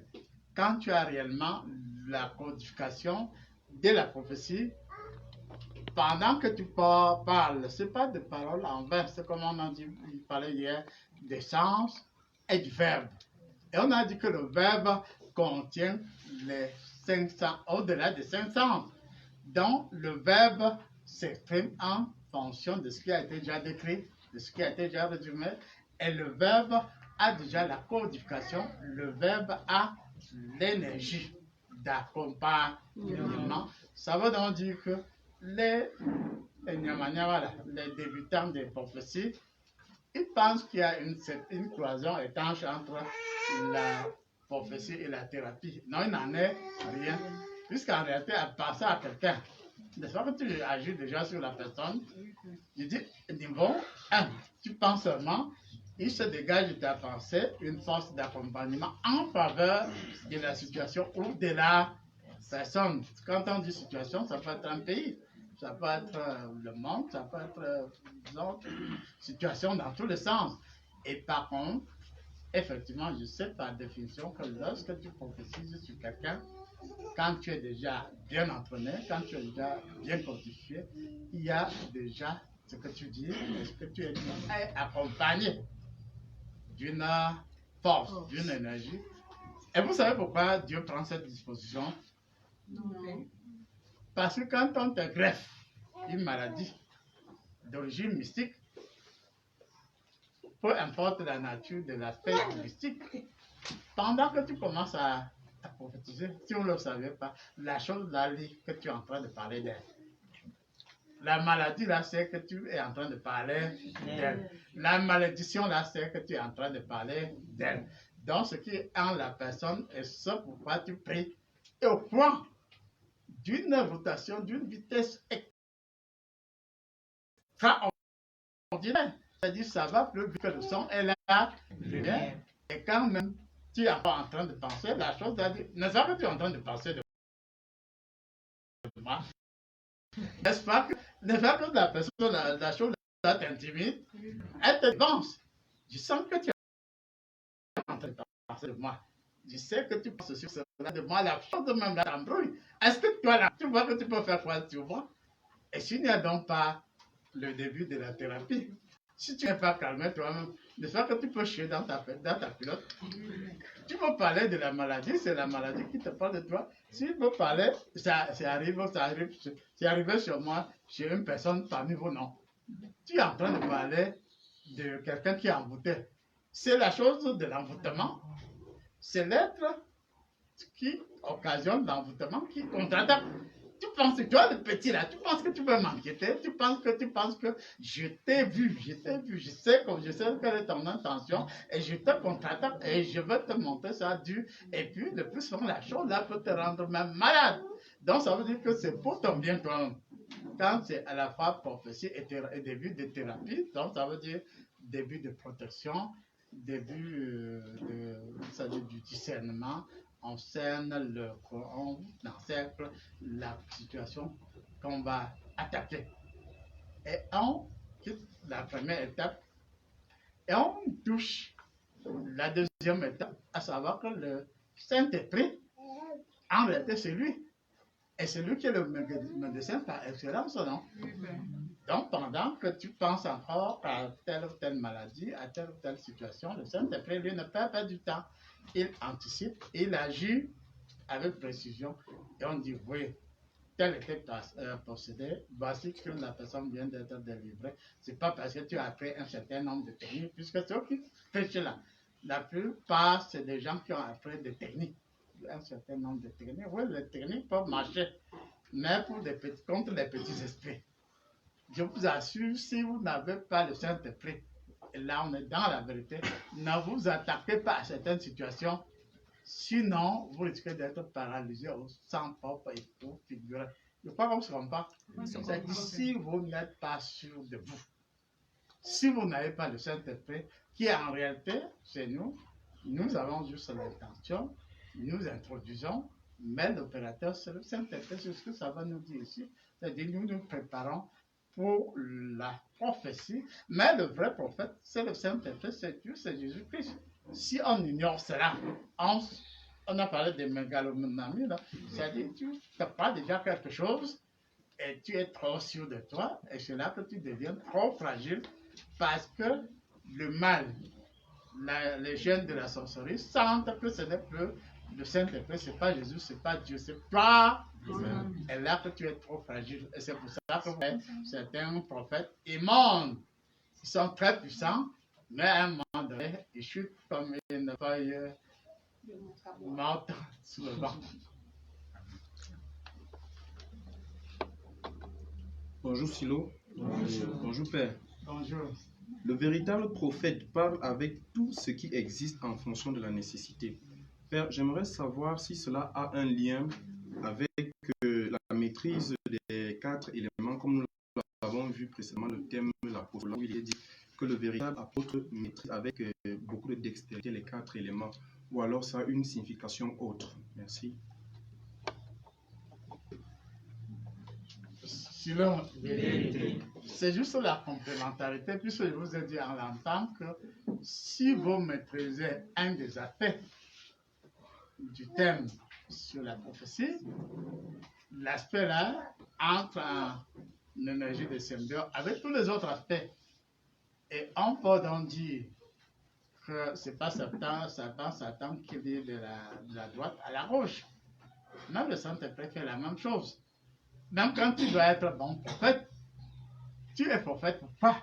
quand tu as réellement la codification de la prophétie, pendant que tu parles, ce n'est pas de paroles en vain, c'est comme on a dit, il parlait hier, des sens et du verbe. Et on a dit que le verbe contient les 500, au-delà des 500. Donc, le verbe s'exprime en fonction de ce qui a été déjà décrit, de ce qui a été déjà résumé. Et le verbe a déjà la codification. Le verbe a l'énergie d'accompagnement. Ça veut donc dire que les débutants des prophéties, ils pensent qu'il y a une cloison étanche entre la prophétie et la thérapie. Non, il n'en est rien. Puisqu'en réalité, à passer à quelqu'un, n'est-ce pas que tu agis déjà sur la personne, il dit, niveau 1, tu penses seulement, il se dégage de ta pensée une force d'accompagnement en faveur de la situation ou de la personne. Quand on dit situation, ça peut être un pays, ça peut être le monde, ça peut être disons, situation dans tous les sens. Et par contre, effectivement, je sais par définition que lorsque tu prophétises sur quelqu'un, quand tu es déjà bien entraîné, quand tu es déjà bien codifié, il y a déjà ce que tu dis, ce que tu es accompagné d'une force, d'une énergie. Et vous savez pourquoi Dieu prend cette disposition? Non. Parce que quand on te greffe une maladie d'origine mystique, peu importe la nature de l'aspect mystique, pendant que tu commences à prophétiser, si on ne le savait pas, la chose là que tu es en train de parler d'elle. La maladie là, c'est que tu es en train de parler d'elle. La malédiction là, c'est que tu es en train de parler d'elle. Donc, ce qui est en la personne, et ce pourquoi tu pries, et au point d'une rotation, d'une vitesse extraordinaire. C'est-à-dire, ça va plus vite que le son et la lumière. Et quand même, tu es encore en train de penser, la chose va dire, n'est-ce pas que tu es en train de penser de moi? N'est-ce pas que la personne, la chose là t'intimide, elle te pense. Je sens que tu es en train de penser de moi. Je sais que tu penses sur cela de moi, la chose de même là t'embrouille. Est-ce que toi là, tu vois que tu peux faire quoi, tu vois? Et s'il n'y a donc pas le début de la thérapie, si tu n'es pas calmé toi-même, n'est-ce pas que tu peux chier dans ta culotte? Tu peux parler de la maladie, c'est la maladie qui te parle de toi. Si tu peux parler, c'est arrivé sur moi, chez une personne parmi vos noms. Tu es en train de parler de quelqu'un qui est envoûté. C'est la chose de l'envoûtement. C'est l'être qui occasionne l'envoûtement, qui contre-attaque. Tu penses que toi, le petit là, tu penses que tu peux m'inquiéter, tu penses que je t'ai vu, je sais quelle est ton intention, et je te contre-attaque, et je vais te montrer ça dur, et puis le plus souvent, la chose là peut te rendre même malade. Donc ça veut dire que c'est pour ton bien toi-même. Quand c'est à la fois prophétie et début de thérapie, donc ça veut dire début de protection, début du discernement, on cerne on encercle la situation qu'on va attaquer. Et on quitte la première étape et on touche la deuxième étape, à savoir que le Saint-Esprit, en réalité, c'est lui. Et c'est lui qui est le médecin par excellence, non? Donc, pendant que tu penses encore à telle ou telle maladie, à telle ou telle situation, le Saint-Esprit, lui, ne perd pas du temps. Il anticipe, il agit avec précision, et on dit, oui, tel était procédé, voici que la personne vient d'être délivrée. C'est pas parce que tu as appris un certain nombre de techniques, puisque c'est eux qui prêchent là. La plupart, c'est des gens qui ont appris des techniques, un certain nombre de techniques. Oui, les techniques peuvent marcher, mais contre les petits esprits. Je vous assure, si vous n'avez pas le Saint-Esprit, et là on est dans la vérité, ne vous attaquez pas à certaines situations. Sinon, vous risquez d'être paralysé au sang propre et tout figuré. Je crois qu'on ne se rend pas. C'est que si vous n'êtes pas sûr de vous, si vous n'avez pas le Saint-Esprit, qui en réalité, c'est nous avons juste l'intention, nous introduisons, mais l'opérateur, c'est le Saint-Esprit, c'est ce que ça va nous dire ici. C'est-à-dire, nous nous préparons pour la prophétie, mais le vrai prophète, c'est le Saint-Esprit, c'est Dieu, c'est Jésus-Christ. Si on ignore cela, on a parlé de mégalomanie, c'est-à-dire tu n'as pas déjà quelque chose et tu es trop sûr de toi, et c'est là que tu deviens trop fragile parce que le mal, les gènes de la sorcellerie sentent que ce n'est plus le Saint-Esprit, ce n'est pas Jésus, ce n'est pas Dieu, c'est toi. Et là que tu es trop fragile. Et c'est pour ça que certains prophètes immondes, ils sont très puissants, mais à un moment donné, ils chutent comme une feuille morte sous le vent. Bonjour Silo. Bonjour Père. Bonjour. Le véritable prophète parle avec tout ce qui existe en fonction de la nécessité. Père, j'aimerais savoir si cela a un lien avec la maîtrise des 4 éléments, comme nous l'avons vu précédemment, le thème de l'apôtre, où il est dit que le véritable apôtre maîtrise avec beaucoup de dextérité les 4 éléments, ou alors ça a une signification autre. Merci. Sinon, c'est juste la complémentarité, puisque je vous ai dit en l'entend que si vous maîtrisez un des aspects du thème sur la prophétie, l'aspect là entre en énergie de symbiose avec tous les autres aspects. Et on peut donc dire que ce n'est pas Satan qui dit de la droite à la gauche. Même le Saint-Esprit fait la même chose. Même quand tu dois être bon prophète, tu es prophète pour quoi?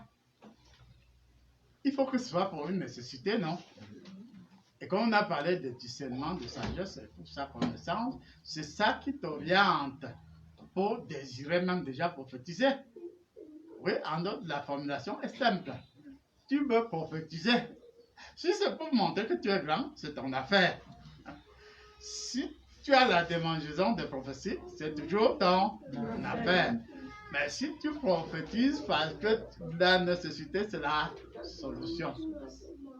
Il faut que ce soit pour une nécessité, non? Et quand on a parlé de discernement, de sagesse, et tout ça, connaissance, c'est ça qui t'oriente pour désirer même déjà prophétiser. Oui, en d'autres, la formulation est simple. Tu veux prophétiser. Si c'est pour montrer que tu es grand, c'est ton affaire. Si tu as la démangeaison de prophétie, c'est toujours ton affaire. Mais si tu prophétises parce que la nécessité, c'est la solution.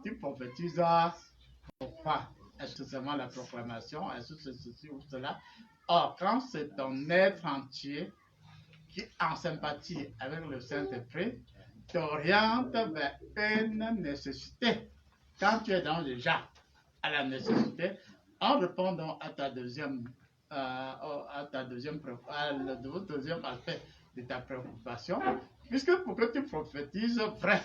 Tu prophétises pourquoi? Est-ce que c'est seulement la proclamation? Est-ce que c'est ceci ou cela? Or, quand c'est ton être entier qui est en sympathie avec le Saint-Esprit, t'oriente vers une nécessité. Quand tu es donc déjà à la nécessité, en répondant à ta deuxième aspect de ta préoccupation, puisque pour que tu prophétises vrai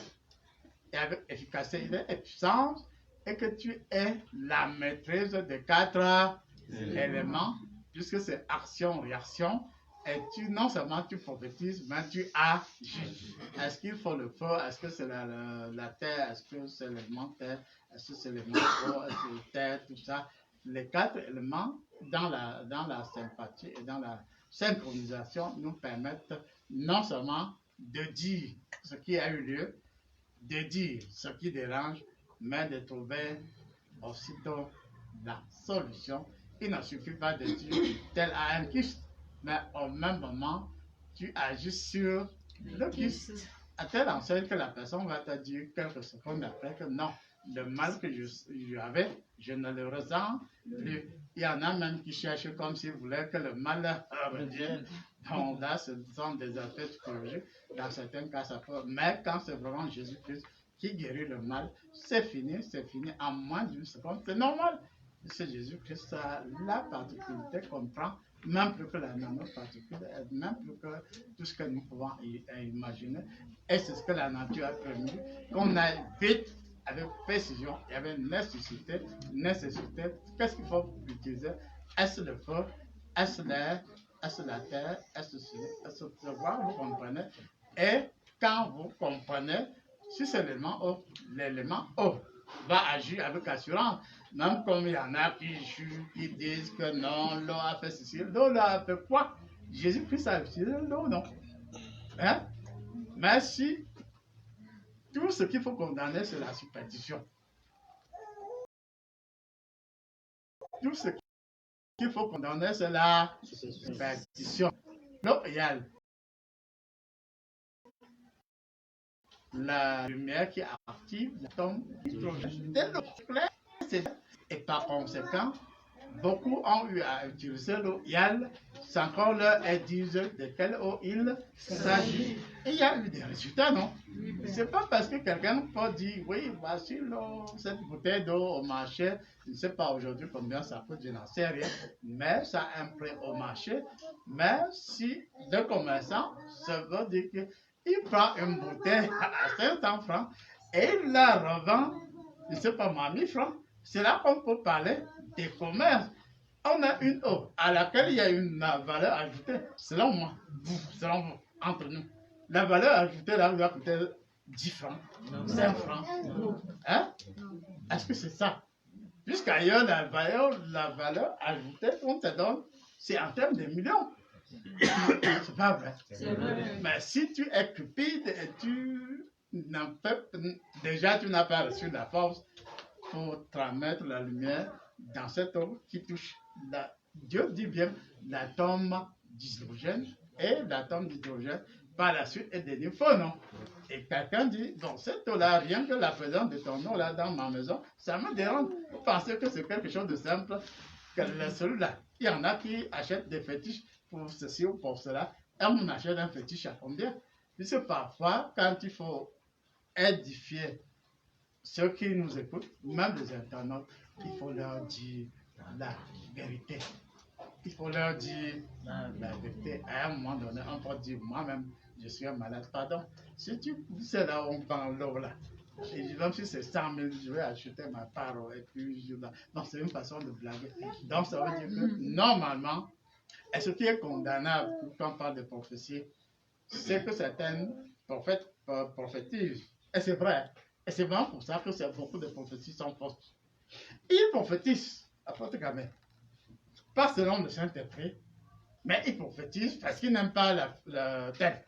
et avec efficacité et puissance, et que tu aies la maîtrise des 4 éléments, puisque c'est action-réaction, et non seulement tu prophétises, mais tu agis. Est-ce qu'il faut le feu? Est-ce que c'est la terre? Est-ce que c'est l'élément terre? Est-ce que c'est l'élément eau? Est-ce que c'est terre? Tout ça. Les 4 éléments dans la sympathie et dans la synchronisation nous permettent non seulement de dire ce qui a eu lieu, de dire ce qui dérange, mais de trouver aussitôt la solution. Il ne suffit pas de dire tel a un kyste, mais au même moment, tu agis sur le kyste. À telle enseigne que la personne va te dire quelques secondes après que non, le mal que j'avais, je ne le ressens plus. Il y en a même qui cherchent comme s'ils voulaient que le mal revienne. Donc là, ce sont des aspects psychologiques. Dans certains cas, ça peut. Mais quand c'est vraiment Jésus-Christ qui guérit le mal, c'est fini en moins d'une seconde. C'est normal. C'est Jésus-Christ, la particularité qu'on prend, même plus que la nanoparticule, même plus que tout ce que nous pouvons imaginer. Et c'est ce que la nature a permis, qu'on aille vite, avec précision et avec nécessité. Qu'est-ce qu'il faut utiliser? Est-ce le feu? Est-ce l'air? Est-ce la terre? Est-ce le voir? Vous comprenez? Et quand vous comprenez, si c'est l'élément O va agir avec assurance. Même comme il y en a qui jugent, qui disent que non, l'eau a fait ceci, l'eau a fait quoi? Jésus-Christ a utilisé l'eau, non? Hein? Mais si tout ce qu'il faut condamner, c'est la superstition. Tout ce qu'il faut condamner, c'est la superstition. Donc, il y a la lumière qui active l'atome d'hydrogène. Et par conséquent, beaucoup ont eu à utiliser l'eau YAL sans qu'on leur dise de quelle eau il s'agit. Et il y a eu des résultats, non? C'est pas parce que quelqu'un peut dire, oui, voici l'eau, cette bouteille d'eau au marché, je ne sais pas aujourd'hui combien ça coûte, je n'en sais rien, mais ça a un prix au marché. Mais si le commerçant, ça veut dire qu'il prend une bouteille à 500 francs et il la revend, je ne sais pas, à 1000 francs. C'est là qu'on peut parler des commerces. On a une eau à laquelle il y a une valeur ajoutée, selon moi, selon vous, entre nous. La valeur ajoutée là, va coûter 10 francs, 5 francs. Hein? Est-ce que c'est ça? Puisqu'ailleurs, la valeur ajoutée qu'on te donne, c'est en termes de millions. C'est pas vrai. Mais si tu es cupide et déjà tu n'as pas reçu la force pour transmettre la lumière dans cette eau qui touche, Dieu dit bien, l'atome d'hydrogène, et l'atome d'hydrogène par la suite est devenu feu, non? Et quelqu'un dit, donc cette eau-là, rien que la présence de ton eau là dans ma maison, ça me dérange. Vous pensez que c'est quelque chose de simple, que celui-là, il y en a qui achètent des fétiches pour ceci ou pour cela, et on achète un fétiche à combien? Puisque parfois, quand il faut édifier ceux qui nous écoutent, même les internautes, il faut leur dire la vérité. Il faut leur dire la vérité. À un moment donné, on peut dire, moi-même, je suis un malade. Pardon, si tu sais là où on prend l'eau là, et même si c'est 100 000, je vais acheter ma part et puis donc c'est une façon de blaguer. Donc ça veut dire que normalement, Et ce qui est condamnable quand on parle de prophétie, c'est que certains prophètes prophétisent. Et c'est vrai. Et c'est vraiment pour ça que beaucoup de prophéties sont fausses. Ils prophétisent, apôtre Gamé, pas selon le Saint-Esprit, mais ils prophétisent parce qu'ils n'aiment pas la tel.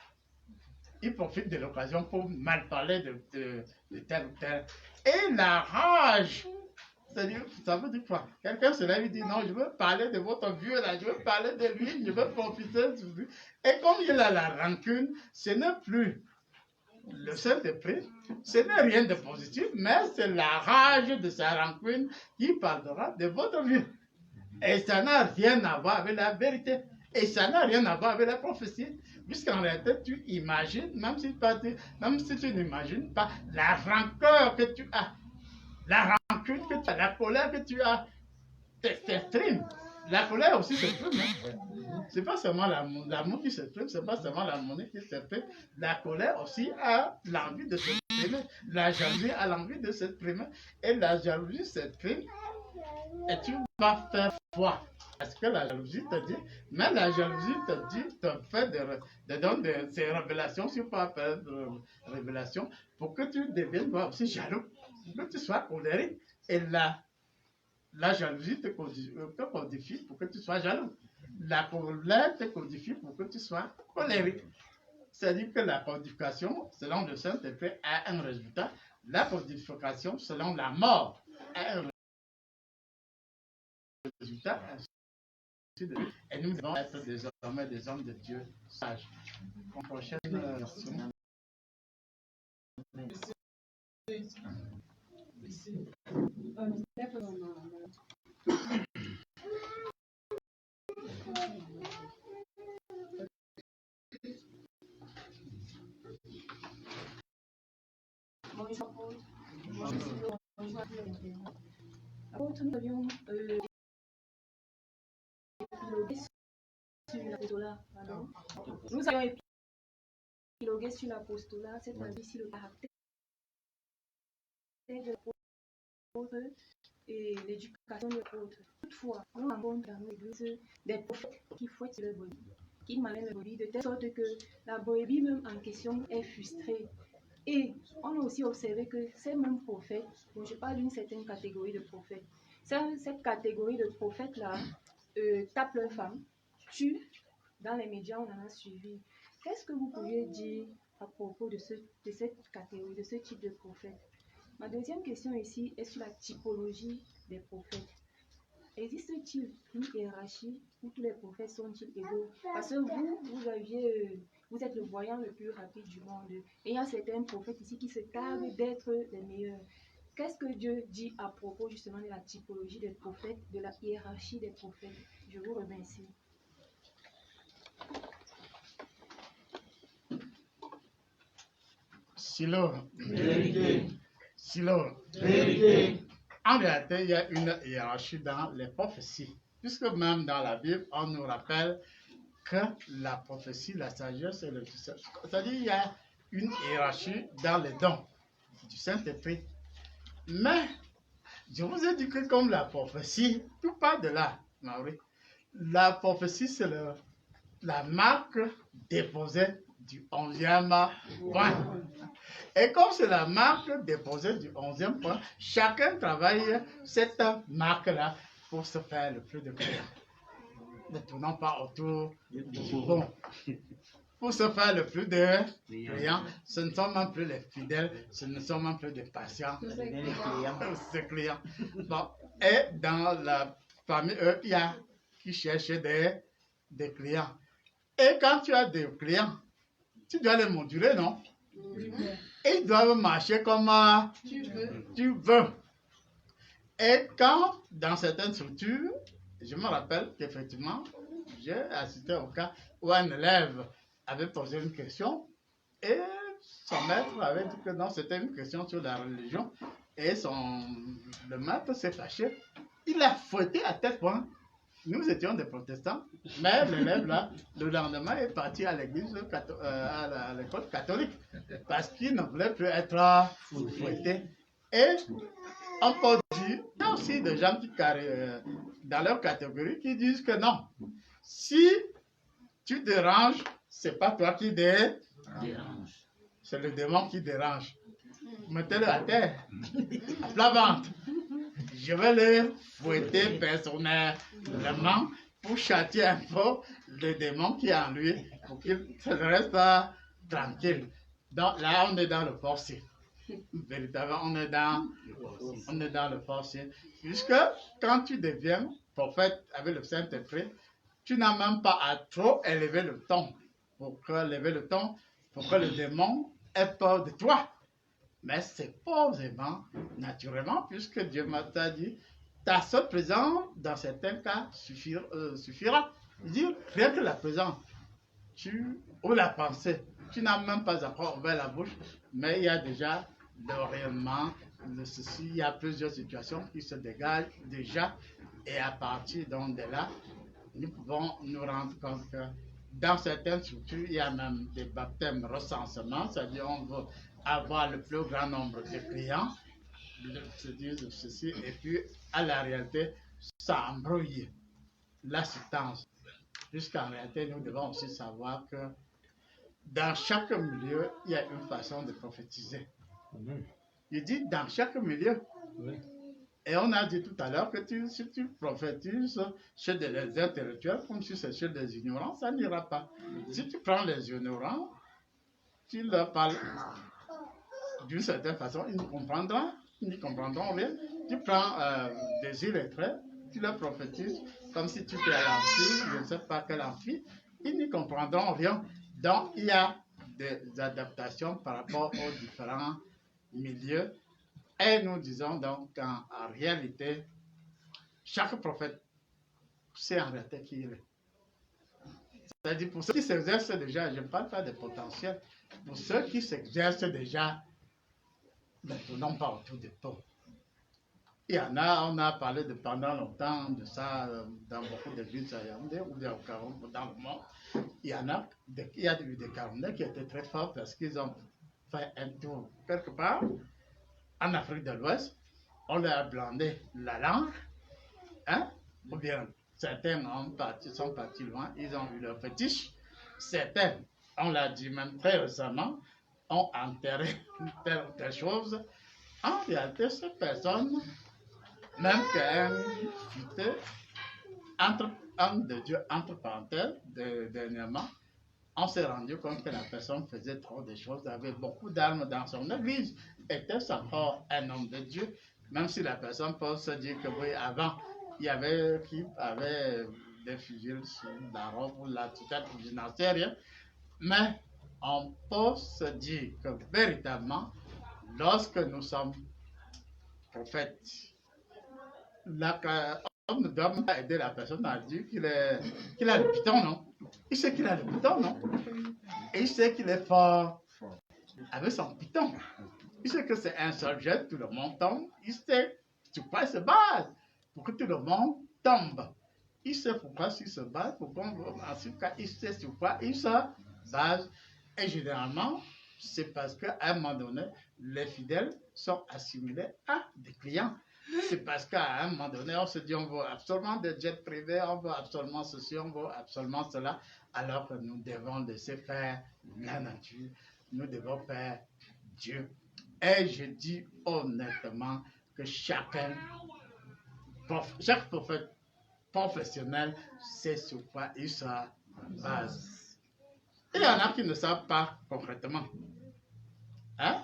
Ils profitent de l'occasion pour mal parler de tel ou tel. Et la rage, c'est-à-dire, ça veut dire quoi? Quelqu'un se lève et dit non, je veux parler de votre vieux là, je veux parler de lui, je veux profiter de lui. Et comme il a la rancune, ce n'est plus le Saint-Esprit, ce n'est rien de positif, mais c'est la rage de sa rancune qui parlera de votre vieux. Et ça n'a rien à voir avec la vérité. Et ça n'a rien à voir avec la prophétie. Puisqu'en réalité, tu imagines, même si tu n'imagines pas, la rancœur que tu as, la rancune que tu as, la colère que tu as, t'exprimes. La colère aussi s'exprime. Hein? C'est pas seulement l'amour qui s'exprime, c'est pas seulement l'amour qui s'exprime. La colère aussi a l'envie de s'exprimer. La jalousie a l'envie de s'exprimer. Et la jalousie s'exprime. Et tu vas faire foi. Parce que la jalousie te dit, mais la jalousie te dit, te fait de ces révélations, si on peut appeler de révélations, pour que tu deviennes aussi jaloux, pour que tu sois colérique. Et la jalousie te codifie pour que tu sois jaloux. La colère te codifie pour que tu sois colérique. C'est-à-dire que la codification, selon le Saint-Esprit, a un résultat. La codification, selon la mort, a un résultat. Et nous devons être désormais des hommes de Dieu sages. Prochaine question. Bonjour. Apôtre, nous avions épilogué sur l'apostolat, c'est-à-dire sur le caractère de l'apôtre et l'éducation de l'apôtre. Toutefois, on rencontre dans l'Église des prophètes qui fouettent le brebis, qui malènent le brebis de telle sorte que la brebis même en question est frustrée. Et on a aussi observé que ces mêmes prophètes, bon, je parle d'une certaine catégorie de prophètes, cette catégorie de prophètes-là tapent leurs femmes, tuent, dans les médias on en a suivi. Qu'est-ce que vous pourriez dire à propos de cette catégorie, de ce type de prophètes? Ma deuxième question ici est sur la typologie des prophètes. Existe-t-il une hiérarchie où tous les prophètes sont-ils égaux? Parce que vous êtes le voyant le plus rapide du monde. Et il y a certains prophètes ici qui se targuent d'être les meilleurs. Qu'est-ce que Dieu dit à propos justement de la typologie des prophètes, de la hiérarchie des prophètes? Je vous remercie. Silo. En réalité, il y a une hiérarchie dans les prophéties. Puisque même dans la Bible, on nous rappelle que la prophétie, la sagesse et le discernement. C'est-à-dire qu'il y a une hiérarchie dans les dons du Saint-Esprit. Mais, je vous ai dit que comme la prophétie, tout part de là, Marie. La prophétie, c'est la marque déposée du 11e point. Et comme c'est la marque déposée du 11e point, chacun travaille cette marque-là pour se faire le plus de clients. Ne tournons pas autour du bon. Pour se faire le plus de clients, ce ne sont même plus les fidèles, ce ne sont même plus des patients, c'est clients. Bon. Et dans la famille, il y a qui cherchent des clients. Et quand tu as des clients, tu dois les moduler, non? Ils doivent marcher comme tu veux. Et quand, dans certaines structures, je me rappelle qu'effectivement, j'ai assisté au cas où un élève avait posé une question et son maître avait dit que non, c'était une question sur la religion et le maître s'est fâché. Il a fouetté à tel point. Nous étions des protestants, mais l'élève là, le lendemain est parti à l'église, à l'école catholique, parce qu'il ne voulait plus être fouetté. Et on peut dire, il y a aussi des gens qui, dans leur catégorie qui disent que non, Si tu déranges, c'est pas toi qui dérange. C'est le démon qui dérange. Mettez-le à terre, à plat ventre. Je vais le fouetter personnellement pour châtier un peu le démon qui est en lui, pour qu'il se reste tranquille. Donc là, on est dans le forcé. Véritablement, on est dans le forcé. Puisque quand tu deviens prophète avec le Saint-Esprit, tu n'as même pas à trop élever le ton. Pour que le démon ait peur de toi. Mais c'est posément, naturellement, puisque Dieu m'a dit, ta seule présence, dans certains cas, suffira. Dire, rien que la présence, ou la pensée, tu n'as même pas à ouvrir la bouche, mais il y a déjà le rayonnement, il y a plusieurs situations qui se dégagent déjà, et à partir donc de là, nous pouvons nous rendre compte que dans certaines structures, il y a même des baptêmes recensement, c'est-à-dire on veut avoir le plus grand nombre de clients, se dire ceci, et puis à la réalité, ça embrouille l'assistance. Puisqu'en réalité, nous devons aussi savoir que dans chaque milieu, il y a une façon de prophétiser. Il dit dans chaque milieu. Et on a dit tout à l'heure que si tu prophétises chez des intellectuels comme si c'est chez des ignorants, ça n'ira pas. Si tu prends les ignorants, tu leur parles d'une certaine façon, ils n'y comprendront rien. Tu prends des illettrés, tu leur prophétises comme si tu étais à l'amphi, je ne sais pas quel amphi, ils n'y comprendront rien. Donc, il y a des adaptations par rapport aux différents milieux. Et nous disons donc qu'en réalité, chaque prophète sait en réalité qui il est. C'est-à-dire pour ceux qui s'exercent déjà, je ne parle pas des potentiels, pour ceux qui s'exercent déjà, ne tournons pas autour des pots. Il y en a, on a parlé de pendant longtemps de ça dans beaucoup d'églises à Yaoundé ou bien au Cameroun, dans le monde. Il y a eu des Camerounais qui étaient très forts parce qu'ils ont fait un tour quelque part en Afrique de l'Ouest. On leur a blandé la langue, hein? Ou bien certains sont partis loin, ils ont eu leur fétiche. Certains, on l'a dit même très récemment, ont enterré telle chose. En réalité, ces personnes, même qu'un futé, homme de Dieu, entre parenthèses, dernièrement, on s'est rendu compte que la personne faisait trop de choses, avait beaucoup d'armes dans son église. Était-ce encore un homme de Dieu? Même si la personne peut se dire que oui, avant, il y avait qui avait des fusils sur la robe ou la tutelle, je n'en sais rien. Mais on peut se dire que véritablement, lorsque nous sommes prophètes, on ne doit pas aider la personne à dire qu'il a le piton, non? Il sait qu'il a le piton, non? Et il sait qu'il est fort avec son piton. Il sait que c'est un seul jet, tout le monde tombe. Il sait sur quoi il se base pour que tout le monde tombe. Il sait pourquoi il se base, ensuite il sait sur quoi il se base. Et généralement, c'est parce qu'à un moment donné, les fidèles sont assimilés à des clients. C'est parce qu'à un moment donné, on se dit on veut absolument des jets privés, on veut absolument ceci, on veut absolument cela, alors que nous devons laisser faire la nature, nous devons faire Dieu. Et je dis honnêtement que chaque prophète professionnel sait sur quoi il se base. Il y en a qui ne savent pas concrètement. Hein?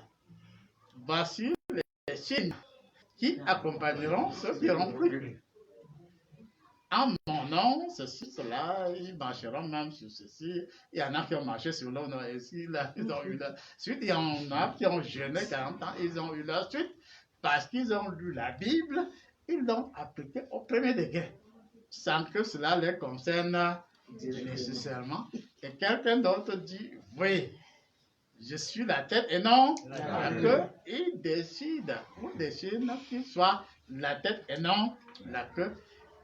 Voici les signes qui accompagneront ceux qui auront cru. En mon nom, ceci, cela, ils marcheront même sur ceci. Il y en a qui ont marché sur l'eau, ils ont eu leur suite. Il y en a qui ont jeûné 40 ans, ils ont eu leur suite. Parce qu'ils ont lu la Bible, ils l'ont appliquée au premier degré. Sans que cela les concerne nécessairement. Et quelqu'un d'autre dit, oui, je suis la tête et non la queue. Il décide qu'il soit la tête et non la queue.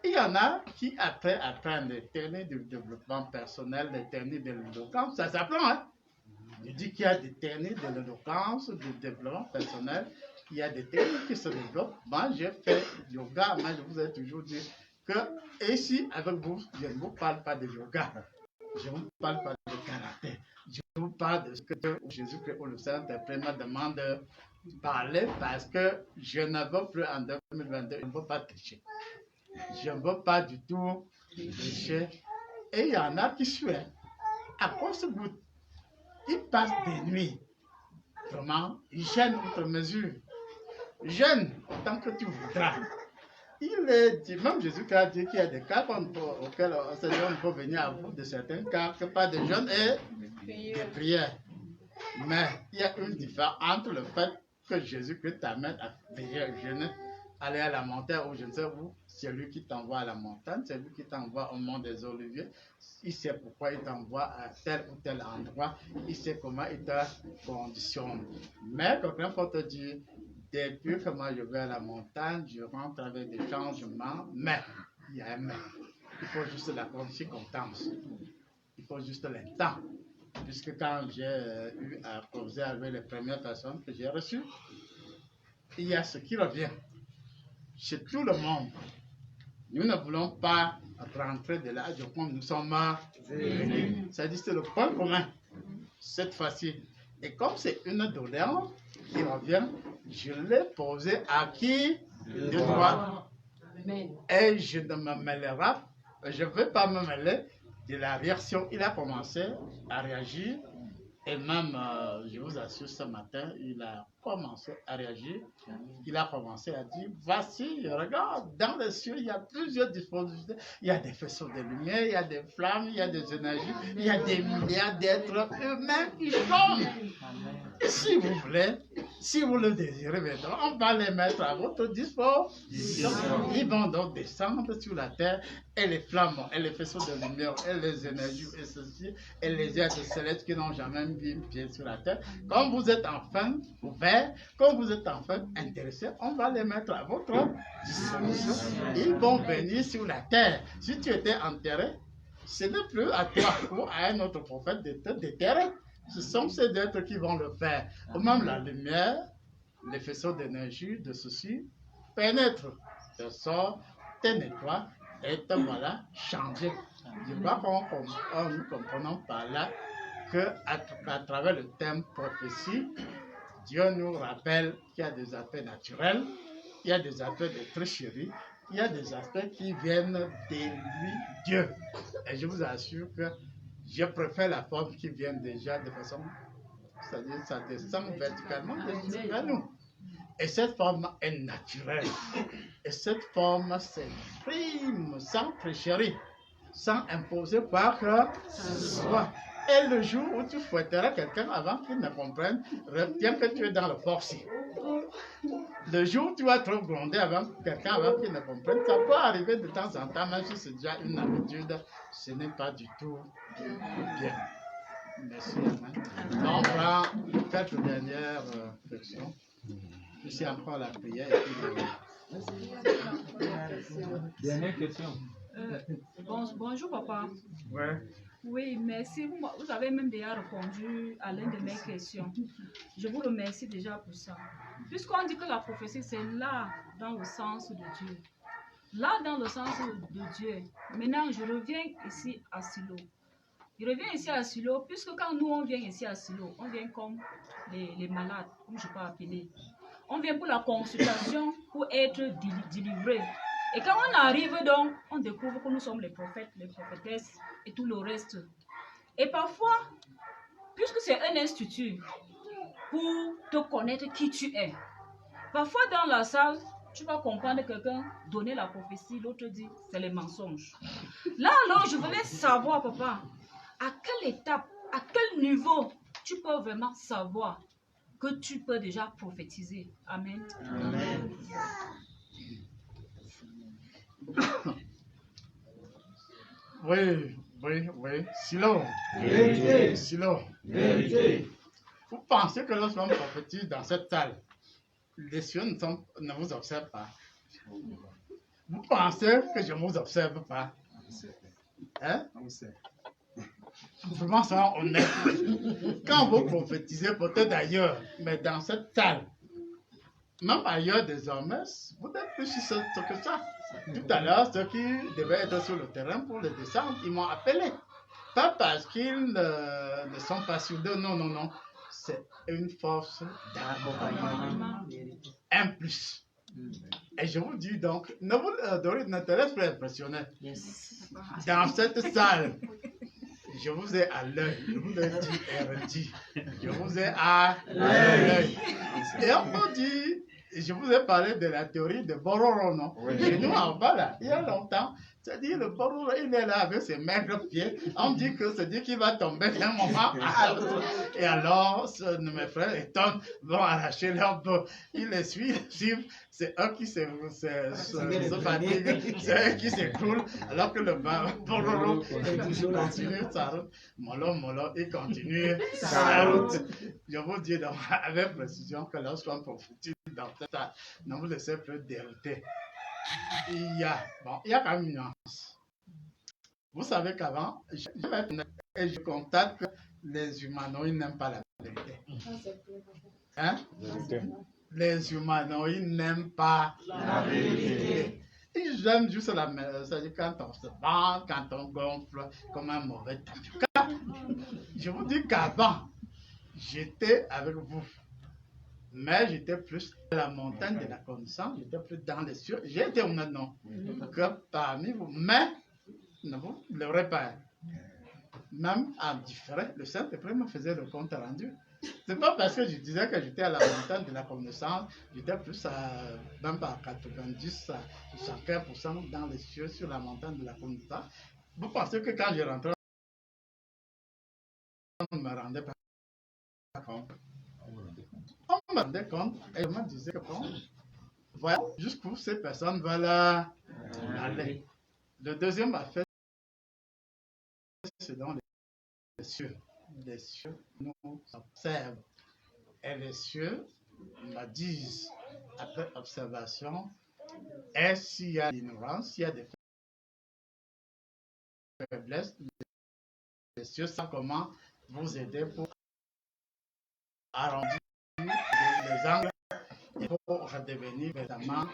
Il y en a qui, après apprennent les techniques de développement personnel, les techniques de l'éloquence, ça s'apprend, hein? Je dis qu'il y a des techniques de l'éloquence, du développement personnel, il y a des techniques qui se développent. Moi, j'ai fait yoga, moi, je vous ai toujours dit que ici, avec vous, je ne vous parle pas de yoga. Je ne vous parle pas de karaté. Je vous parle de ce que Jésus-Christ ou le Saint-Esprit me demande de parler parce que je ne veux plus en 2022, je ne veux pas tricher. Je ne veux pas du tout tricher. Et il y en a qui suivent. À cause de vous, ils passent des nuits. Vraiment, ils gênent outre mesure. Jeûne autant que tu voudras. Il est dit, même Jésus a dit qu'il y a des cas auxquels on peut venir à vous, de certains cas, que pas de jeûne et de prière. Mais il y a une différence entre le fait que Jésus-Christ t'amène à prier, jeûner, aller à la montagne ou je ne sais où, c'est lui qui t'envoie à la montagne, c'est lui qui t'envoie au mont des Oliviers, il sait pourquoi il t'envoie à tel ou tel endroit, il sait comment il te conditionne. Mais quelqu'un peut te dire, depuis que moi je vais à la montagne, je rentre avec des changements, mais il y a un mais. Il faut juste la circonstance. Il faut juste le temps. Puisque quand j'ai eu à causer avec les premières personnes que j'ai reçues, il y a ce qui revient. Chez tout le monde, nous ne voulons pas rentrer de l'âge où nous sommes venus. C'est-à-dire c'est le point commun, cette fois-ci. Et comme c'est une doléance qui revient, je l'ai posé à qui de droit. Et je ne me mêlerai, je ne vais pas me mêler de la réaction. Il a commencé à réagir. Et même, je vous assure, ce matin, il a commencé à réagir. Il a commencé à dire, voici, regarde, dans les cieux, il y a plusieurs dispositifs. Il y a des faisceaux de lumière, il y a des flammes, il y a des énergies, il y a des milliards d'êtres humains qui tombent. Si vous voulez, si vous le désirez maintenant, on va les mettre à votre disposition. Ils vont donc descendre sur la terre et les flammes, et les faisceaux de lumière, et les énergies, et ceci, et les êtres célestes qui n'ont jamais mis pied sur la terre. Comme vous êtes enfin ouvert, comme vous êtes enfin intéressé, on va les mettre à votre disposition. Ils vont venir sur la terre. Si tu étais enterré, ce n'est plus à toi ou à un autre prophète de te déterrer. Ce sont ces êtres qui vont le faire. Ou même la lumière, les faisceaux d'énergie de ceci pénètrent, te sort, te nettoie et te voilà changé. Je crois que nous comprenons par là qu'à travers le thème prophétie, Dieu nous rappelle qu'il y a des aspects naturels, il y a des aspects de tricherie, il y a des aspects qui viennent de lui, Dieu. Et je vous assure que je préfère la forme qui vient déjà de façon, c'est-à-dire ça descend verticalement vers nous. Et cette forme est naturelle. Et cette forme s'exprime sans tricherie, sans imposer quoi que ce soit. Et le jour où tu fouetteras quelqu'un avant qu'il ne comprenne, retiens que tu es dans le forcé. Le jour où tu vas trop gronder quelqu'un avant qu'il ne comprenne, ça peut arriver de temps en temps, même si c'est déjà une habitude, ce n'est pas du tout bien. Merci. On prend quelques dernières questions. Ici encore la prière. Dernière question. Bonjour papa. Ouais. Oui, merci. Vous avez même déjà répondu à l'une de mes questions. Je vous remercie déjà pour ça. Puisqu'on dit que la prophétie, c'est là dans le sens de Dieu. Là dans le sens de Dieu. Maintenant, je reviens ici à Silo. Je reviens ici à Silo, puisque quand nous, on vient ici à Silo, on vient comme les malades, comme je peux appeler. On vient pour la consultation, pour être délivré. Et quand on arrive donc, on découvre que nous sommes les prophètes, les prophétesses et tout le reste. Et parfois, puisque c'est un institut pour te connaître qui tu es, parfois dans la salle, tu vas comprendre quelqu'un donner la prophétie, l'autre dit c'est les mensonges. Là alors, je voulais savoir, papa, à quelle étape, à quel niveau tu peux vraiment savoir que tu peux déjà prophétiser. Amen. Amen. Oui. Silo. Silo. Vous pensez que lorsqu'on prophétise dans cette salle, les cieux ne vous observent pas? Vous pensez que je ne vous observe pas? Hein? Vraiment, ça, on est. Quand vous prophétisez, peut-être d'ailleurs, mais dans cette salle, même ailleurs désormais, vous êtes plus sur ce que ça. Tout à l'heure, ceux qui devaient être sur le terrain pour le descendre, ils m'ont appelé. Pas parce qu'ils ne sont pas sûrs d'eux, non, non, non. C'est une force d'accompagnement. Un plus. Et je vous dis donc, ne te laisse pas impressionner. Dans cette salle, je vous ai à l'œil, je vous ai dit et redit. Je vous ai à l'œil. Et on peut dire, je vous ai parlé de la théorie de Bororo, non? Chez nous en bas, là, il y a longtemps, c'est-à-dire le Bororo, il est là avec ses maigres pieds. On dit que c'est dit qu'il va tomber d'un moment à l'autre. Et alors, mes frères et tantes vont arracher leur peau. Ils les suivent, c'est eux qui se fatiguent, c'est eux qui s'écroulent, alors que le Bororo continue sa route. Mollo, il continue sa route. Je vous dis donc, avec précision que lorsqu'on profite dans cette salle, ne vous laissez plus dérouter. Il y a quand même une nuance. Vous savez qu'avant, je constate que les humanoïdes n'aiment pas la vérité. Hein? Les humanoïdes n'aiment pas la vérité. Ils aiment juste la vérité. C'est-à-dire quand on se vend, quand on gonfle comme un mauvais tapioca. Je vous dis qu'avant, j'étais avec vous. Mais j'étais plus à la montagne de la connaissance, j'étais plus dans les cieux. J'étais honnête, non, que parmi vous. Mais, ne vous l'aurez pas. Même en différé, le Saint-Esprit me faisait le compte rendu. C'est pas parce que je disais que j'étais à la montagne de la connaissance, j'étais plus même pas à 90, à 75% dans les cieux sur la montagne de la connaissance. Vous pensez que quand je rentrais, on ne me rendait pas compte. On me rendait compte et je me disais que bon, voilà jusqu'où ces personnes veulent aller. Le deuxième affaire, c'est dans les cieux. Les cieux nous observent. Et les cieux me disent, après observation, et s'il y a l'ignorance, s'il y a des faiblesses, les cieux savent comment vous aider pour arrondir les angles et pour redevenir vraiment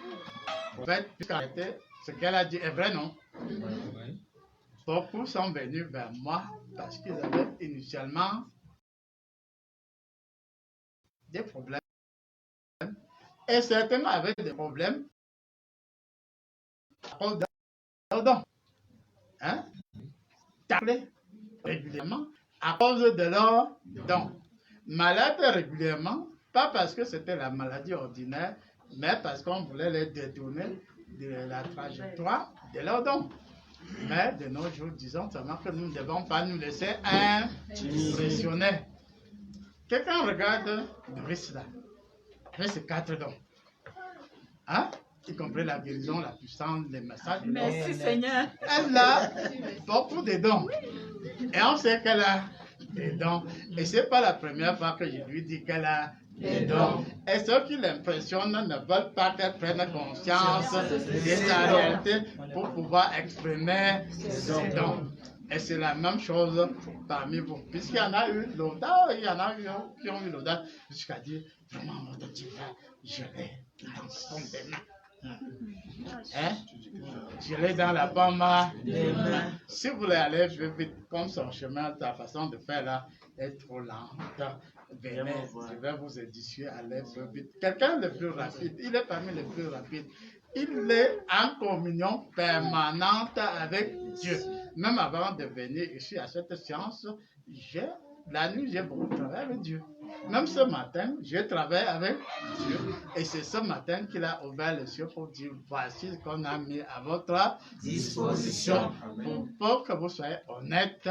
prophète, puisqu'en réalité, ce qu'elle a dit est vrai, non? Beaucoup sont venus vers moi parce qu'ils avaient initialement des problèmes. Et certains avaient des problèmes à cause de leurs dons. Hein? Taclés régulièrement à cause de leurs dons. Malades régulièrement, pas parce que c'était la maladie ordinaire, mais parce qu'on voulait les détourner de la trajectoire de leurs dons. Mais de nos jours, disons seulement que nous ne devons pas nous laisser impressionner. Quelqu'un regarde le risque là, avec ses 4 dons. Hein? Y compris la guérison, la puissance, les messages. Merci Seigneur. Elle a beaucoup de dons. Et on sait qu'elle a des dons. Et ce n'est pas la première fois que je lui dis qu'elle a des dons. Et ceux qui l'impressionnent ne veulent pas qu'elle prenne conscience de sa réalité pour pouvoir exprimer ses dons. Et c'est la même chose parmi vous. Puisqu'il y en a eu l'audace, il y en a eu qui ont eu l'audace jusqu'à dire, vraiment, notre Dieu, je l'ai dans son mains. Hein? Je l'ai dans la paume des mains. Si vous voulez aller vite, comme son chemin, sa façon de faire là est trop lente, venez, je vais vous édifier, aller vite. Quelqu'un le plus rapide, il est parmi les plus rapides. Il est en communion permanente avec Dieu. Même avant de venir ici à cette séance, la nuit, j'ai beaucoup travaillé avec Dieu. Même ce matin, je travaille avec Dieu. Et c'est ce matin qu'il a ouvert les cieux pour dire, voici ce qu'on a mis à votre disposition. Pour que vous soyez honnête,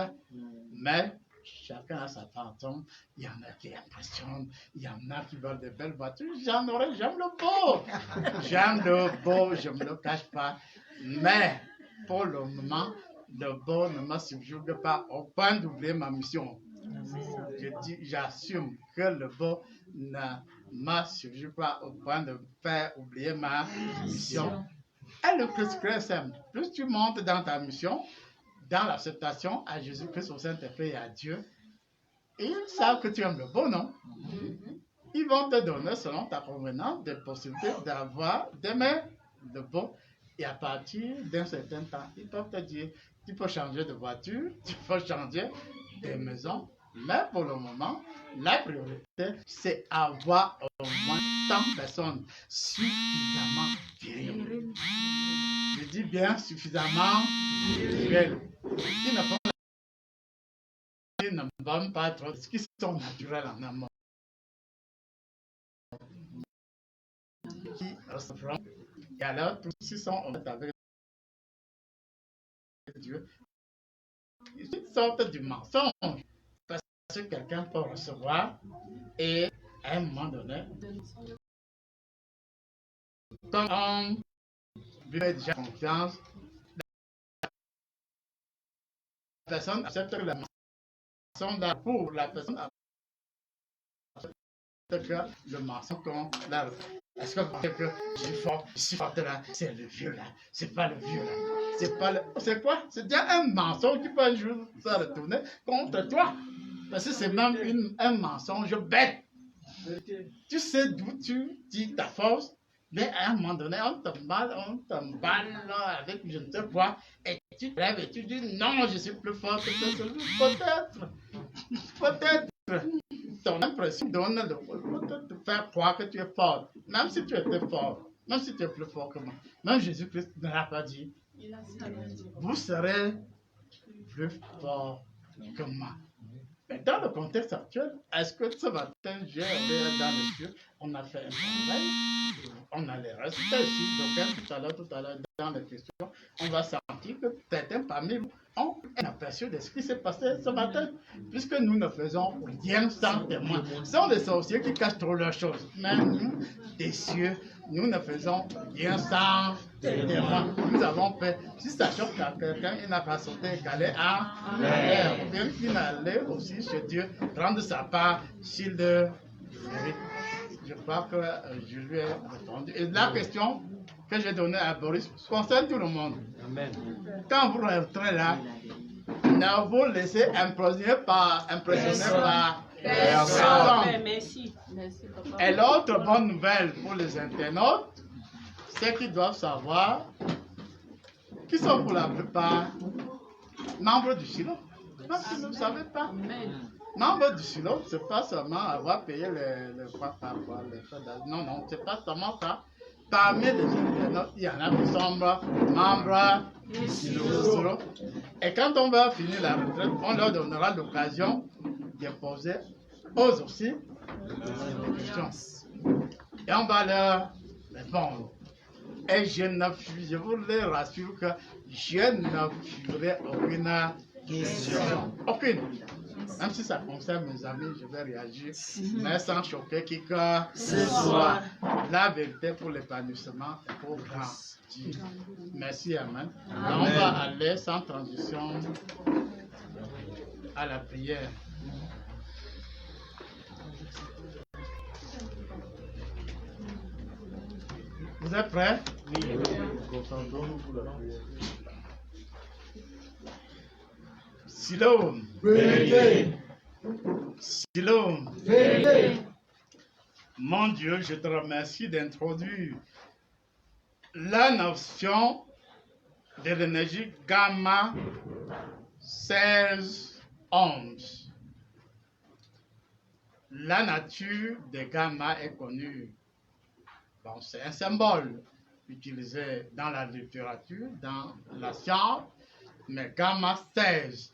mais chacun a sa façon. Il y en a qui impressionnent, il y en a qui veulent de belles voitures. J'aime le beau. J'aime le beau, je ne me le cache pas. Mais pour le moment, le beau ne me subjugue pas au point d'oublier ma mission. J'assume que le beau ne me subjugue pas au point de faire oublier ma mission. Et le Christ est simple. Plus tu montes dans ta mission, dans l'acceptation à Jésus-Christ, au Saint-Esprit et à Dieu, ils savent que tu aimes le beau, non? ils vont te donner, selon ta convenance, des possibilités d'avoir des mets de peau. Et à partir d'un certain temps, ils peuvent te dire, tu peux changer de voiture, tu peux changer de maison. Mais pour le moment, la priorité, c'est avoir au moins 100 personnes suffisamment viriles. Je dis bien suffisamment viriles. Qui ne vont pas trop, qui sont naturels en amour. Qui recevront. Et alors, tous ceux qui sont honnêtes avec Dieu, ils sortent du mensonge. Parce que quelqu'un peut recevoir et à un moment donné, comme on veut déjà confiance, la personne accepte que la mensonge pour la personne accepte que le mensonge qu'on a. Est-ce que vous pensez que je suis fort là, c'est le vieux là, c'est pas le vieux là, c'est pas le... C'est quoi? C'est déjà un mensonge qui peut un jour se retourner contre toi. Parce que c'est même un mensonge bête. Tu sais d'où tu dis ta force, mais à un moment donné, on t'emballe là, avec je ne sais quoi, et tu te lèves et tu dis non, je suis plus fort que celui. Peut-être. Ton impression donne peut te faire croire que tu es fort, même si tu étais fort, même si tu es plus fort que moi. Même Jésus-Christ ne l'a pas dit. Vous serez plus fort que moi. Mais dans le contexte actuel, est-ce que ce matin, j'ai été dans le ciel, on a fait un travail, on a les résultats ici, donc tout à l'heure, dans les questions, on va sentir que certains parmi nous ont un aperçu de ce qui s'est passé ce matin, puisque nous ne faisons rien sans témoin. Ce sont les sorciers qui cachent trop leurs choses, mais nous, des cieux, nous ne faisons rien sans témoin. Nous avons fait, si ça choque à quelqu'un, il n'a pas sauté et calé en l'air, ou bien qu'il allait aussi chez Dieu prendre sa part s'il le mérite. Je crois que je lui ai répondu. Et la question que j'ai donnée à Boris concerne tout le monde. Amen. Quand vous rentrez là, ne vous laissez impressionner par personne. Merci. Et l'autre bonne nouvelle pour les internautes, c'est qu'ils doivent savoir qu'ils sont pour la plupart membres du silo. Même si vous ne savez pas. Membre du silo, ce n'est pas seulement avoir payé les frais non, non, ce n'est pas seulement ça. Parmi les internautes, il y en a qui sont membres du silo. Et quand on va finir la retraite, on leur donnera l'occasion de poser aux aussi des questions. Et on va leur répondre. Et je vous les rassure que je ne ferai aucune question. Aucune. Même si ça concerne mes amis, je vais réagir, mais sans choquer qui que ce soit. La vérité pour l'épanouissement est pour grand Dieu. Merci, Amen. On va aller sans transition à la prière. Vous êtes prêts? Oui. Silo. Silo. Mon Dieu, je te remercie d'introduire la notion de l'énergie gamma 1611. La nature des gamma est connue. Bon, c'est un symbole utilisé dans la littérature, dans la science, mais gamma 16.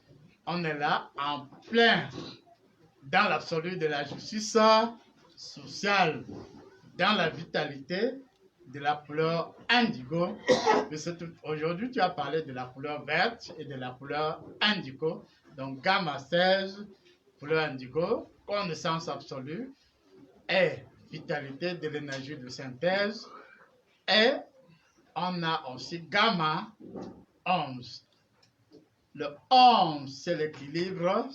On est là en plein dans l'absolu de la justice sociale, dans la vitalité de la couleur indigo. Aujourd'hui, tu as parlé de la couleur verte et de la couleur indigo. Donc, gamma 16, couleur indigo, connaissance absolue et vitalité de l'énergie de synthèse. Et on a aussi gamma 11. Le 11, c'est l'équilibre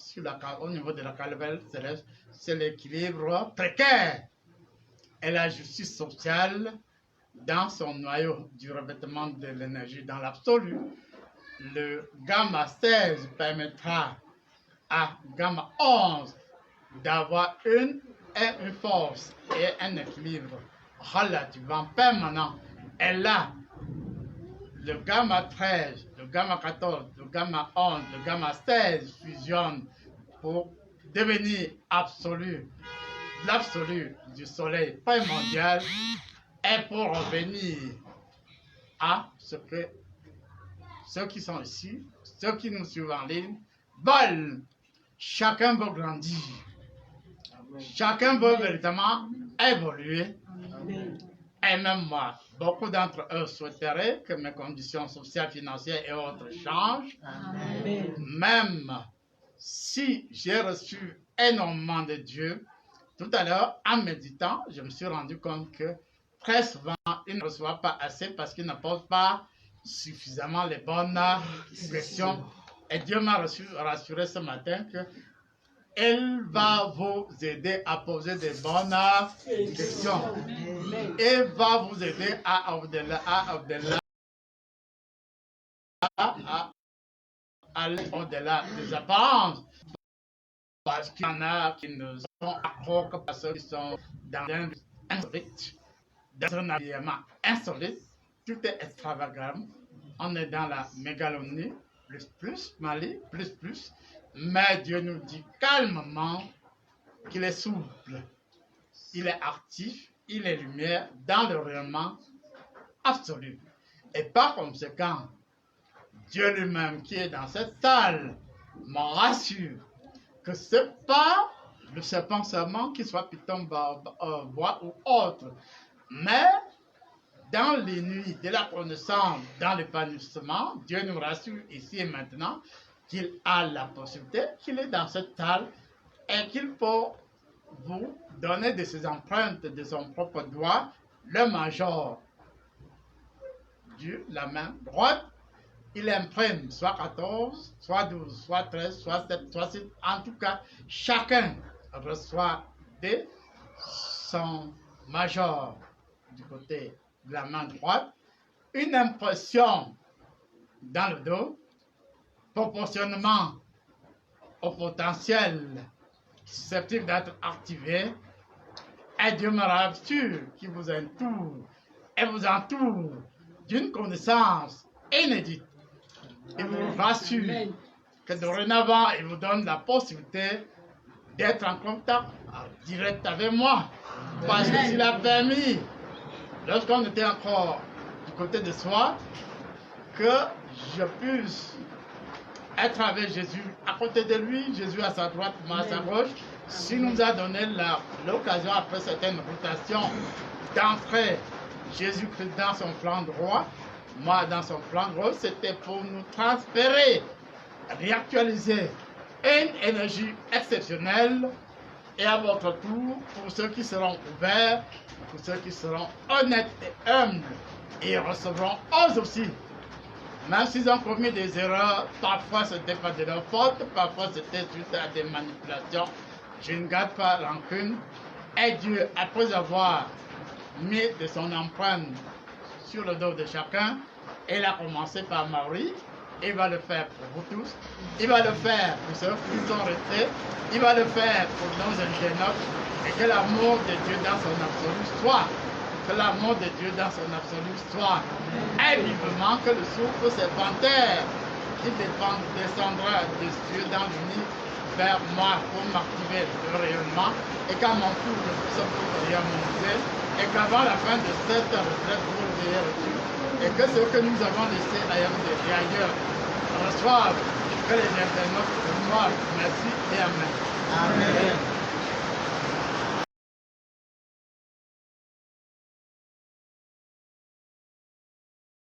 au niveau de la calvaire céleste, c'est l'équilibre précaire et la justice sociale dans son noyau du revêtement de l'énergie dans l'absolu. Le gamma 16 permettra à gamma 11 d'avoir une est une force et un équilibre relativement permanent. Et là, le gamma 13, le gamma 14, le gamma 11, le gamma 16 fusionnent pour devenir absolu, l'absolu du soleil primordial, et pour revenir à ce que ceux qui sont ici, ceux qui nous suivent en ligne, veulent. Chacun veut grandir. Chacun veut véritablement évoluer. Et même moi, beaucoup d'entre eux souhaiteraient que mes conditions sociales, financières et autres changent. Même si j'ai reçu énormément de Dieu, tout à l'heure, en méditant, je me suis rendu compte que très souvent, ils ne reçoivent pas assez parce qu'ils ne posent pas suffisamment les bonnes questions. Et Dieu m'a rassuré ce matin que elle va vous aider à poser des bonnes questions. Elle va vous aider à aller au-delà des apparences. Parce qu'il y en a qui ne sont accro que parce qu'ils sont dans un insolite, dans un habillement insolite. Tout est extravagant. On est dans la mégalomanie, Mali, plus. Mais Dieu nous dit calmement qu'il est souple, il est actif, il est lumière dans le rayonnement absolu. Et par conséquent, Dieu lui-même qui est dans cette salle me rassure que ce n'est pas le serpent seulement, qu'il soit python, bois ou autre, mais dans les nuits de la connaissance, dans l'épanouissement, Dieu nous rassure ici et maintenant qu'il a la possibilité, qu'il est dans cette salle et qu'il peut vous donner de ses empreintes de son propre doigt, le major de la main droite, il imprime soit 14, soit 12, soit 13, soit 7, soit 6. En tout cas, chacun reçoit de son major du côté de la main droite une impression dans le dos proportionnellement au potentiel susceptible d'être activé, et Dieu me rassure qui vous entoure et vous entoure d'une connaissance inédite. Il vous rassure que dorénavant, il vous donne la possibilité d'être en contact direct avec moi. Parce que s'il a permis, lorsqu'on était encore du côté de soi, que je puisse être avec Jésus à côté de lui, Jésus à sa droite, moi à sa gauche, s'il nous a donné l'occasion, après certaines rotations, d'entrer Jésus-Christ dans son flanc droit, moi dans son flanc gauche, c'était pour nous transférer, réactualiser une énergie exceptionnelle. Et à votre tour, pour ceux qui seront ouverts, pour ceux qui seront honnêtes et humbles, et recevront eux aussi. Même s'ils ont commis des erreurs, parfois c'était pas de leur faute, parfois c'était suite à des manipulations. Je ne garde pas rancune. Et Dieu, après avoir mis de son empreinte sur le dos de chacun, il a commencé par Marie, il va le faire pour vous tous, il va le faire pour ceux qui sont restés, il va le faire pour nos ingénieurs, et que l'amour de Dieu dans son absolu soit. Que l'amour de Dieu dans son absolu soit. Et vivement que le souffle serpentaire qui descendra des cieux dans l'univers vers moi pour m'activer le rayonnement, et qu'à mon tour je puisse réharmoniser, et qu'avant la fin de cette retraite vous l'ayez reçu, et que ce que nous avons laissé ailleurs reçoivent, que les internautes de moi, merci et amen. Amen.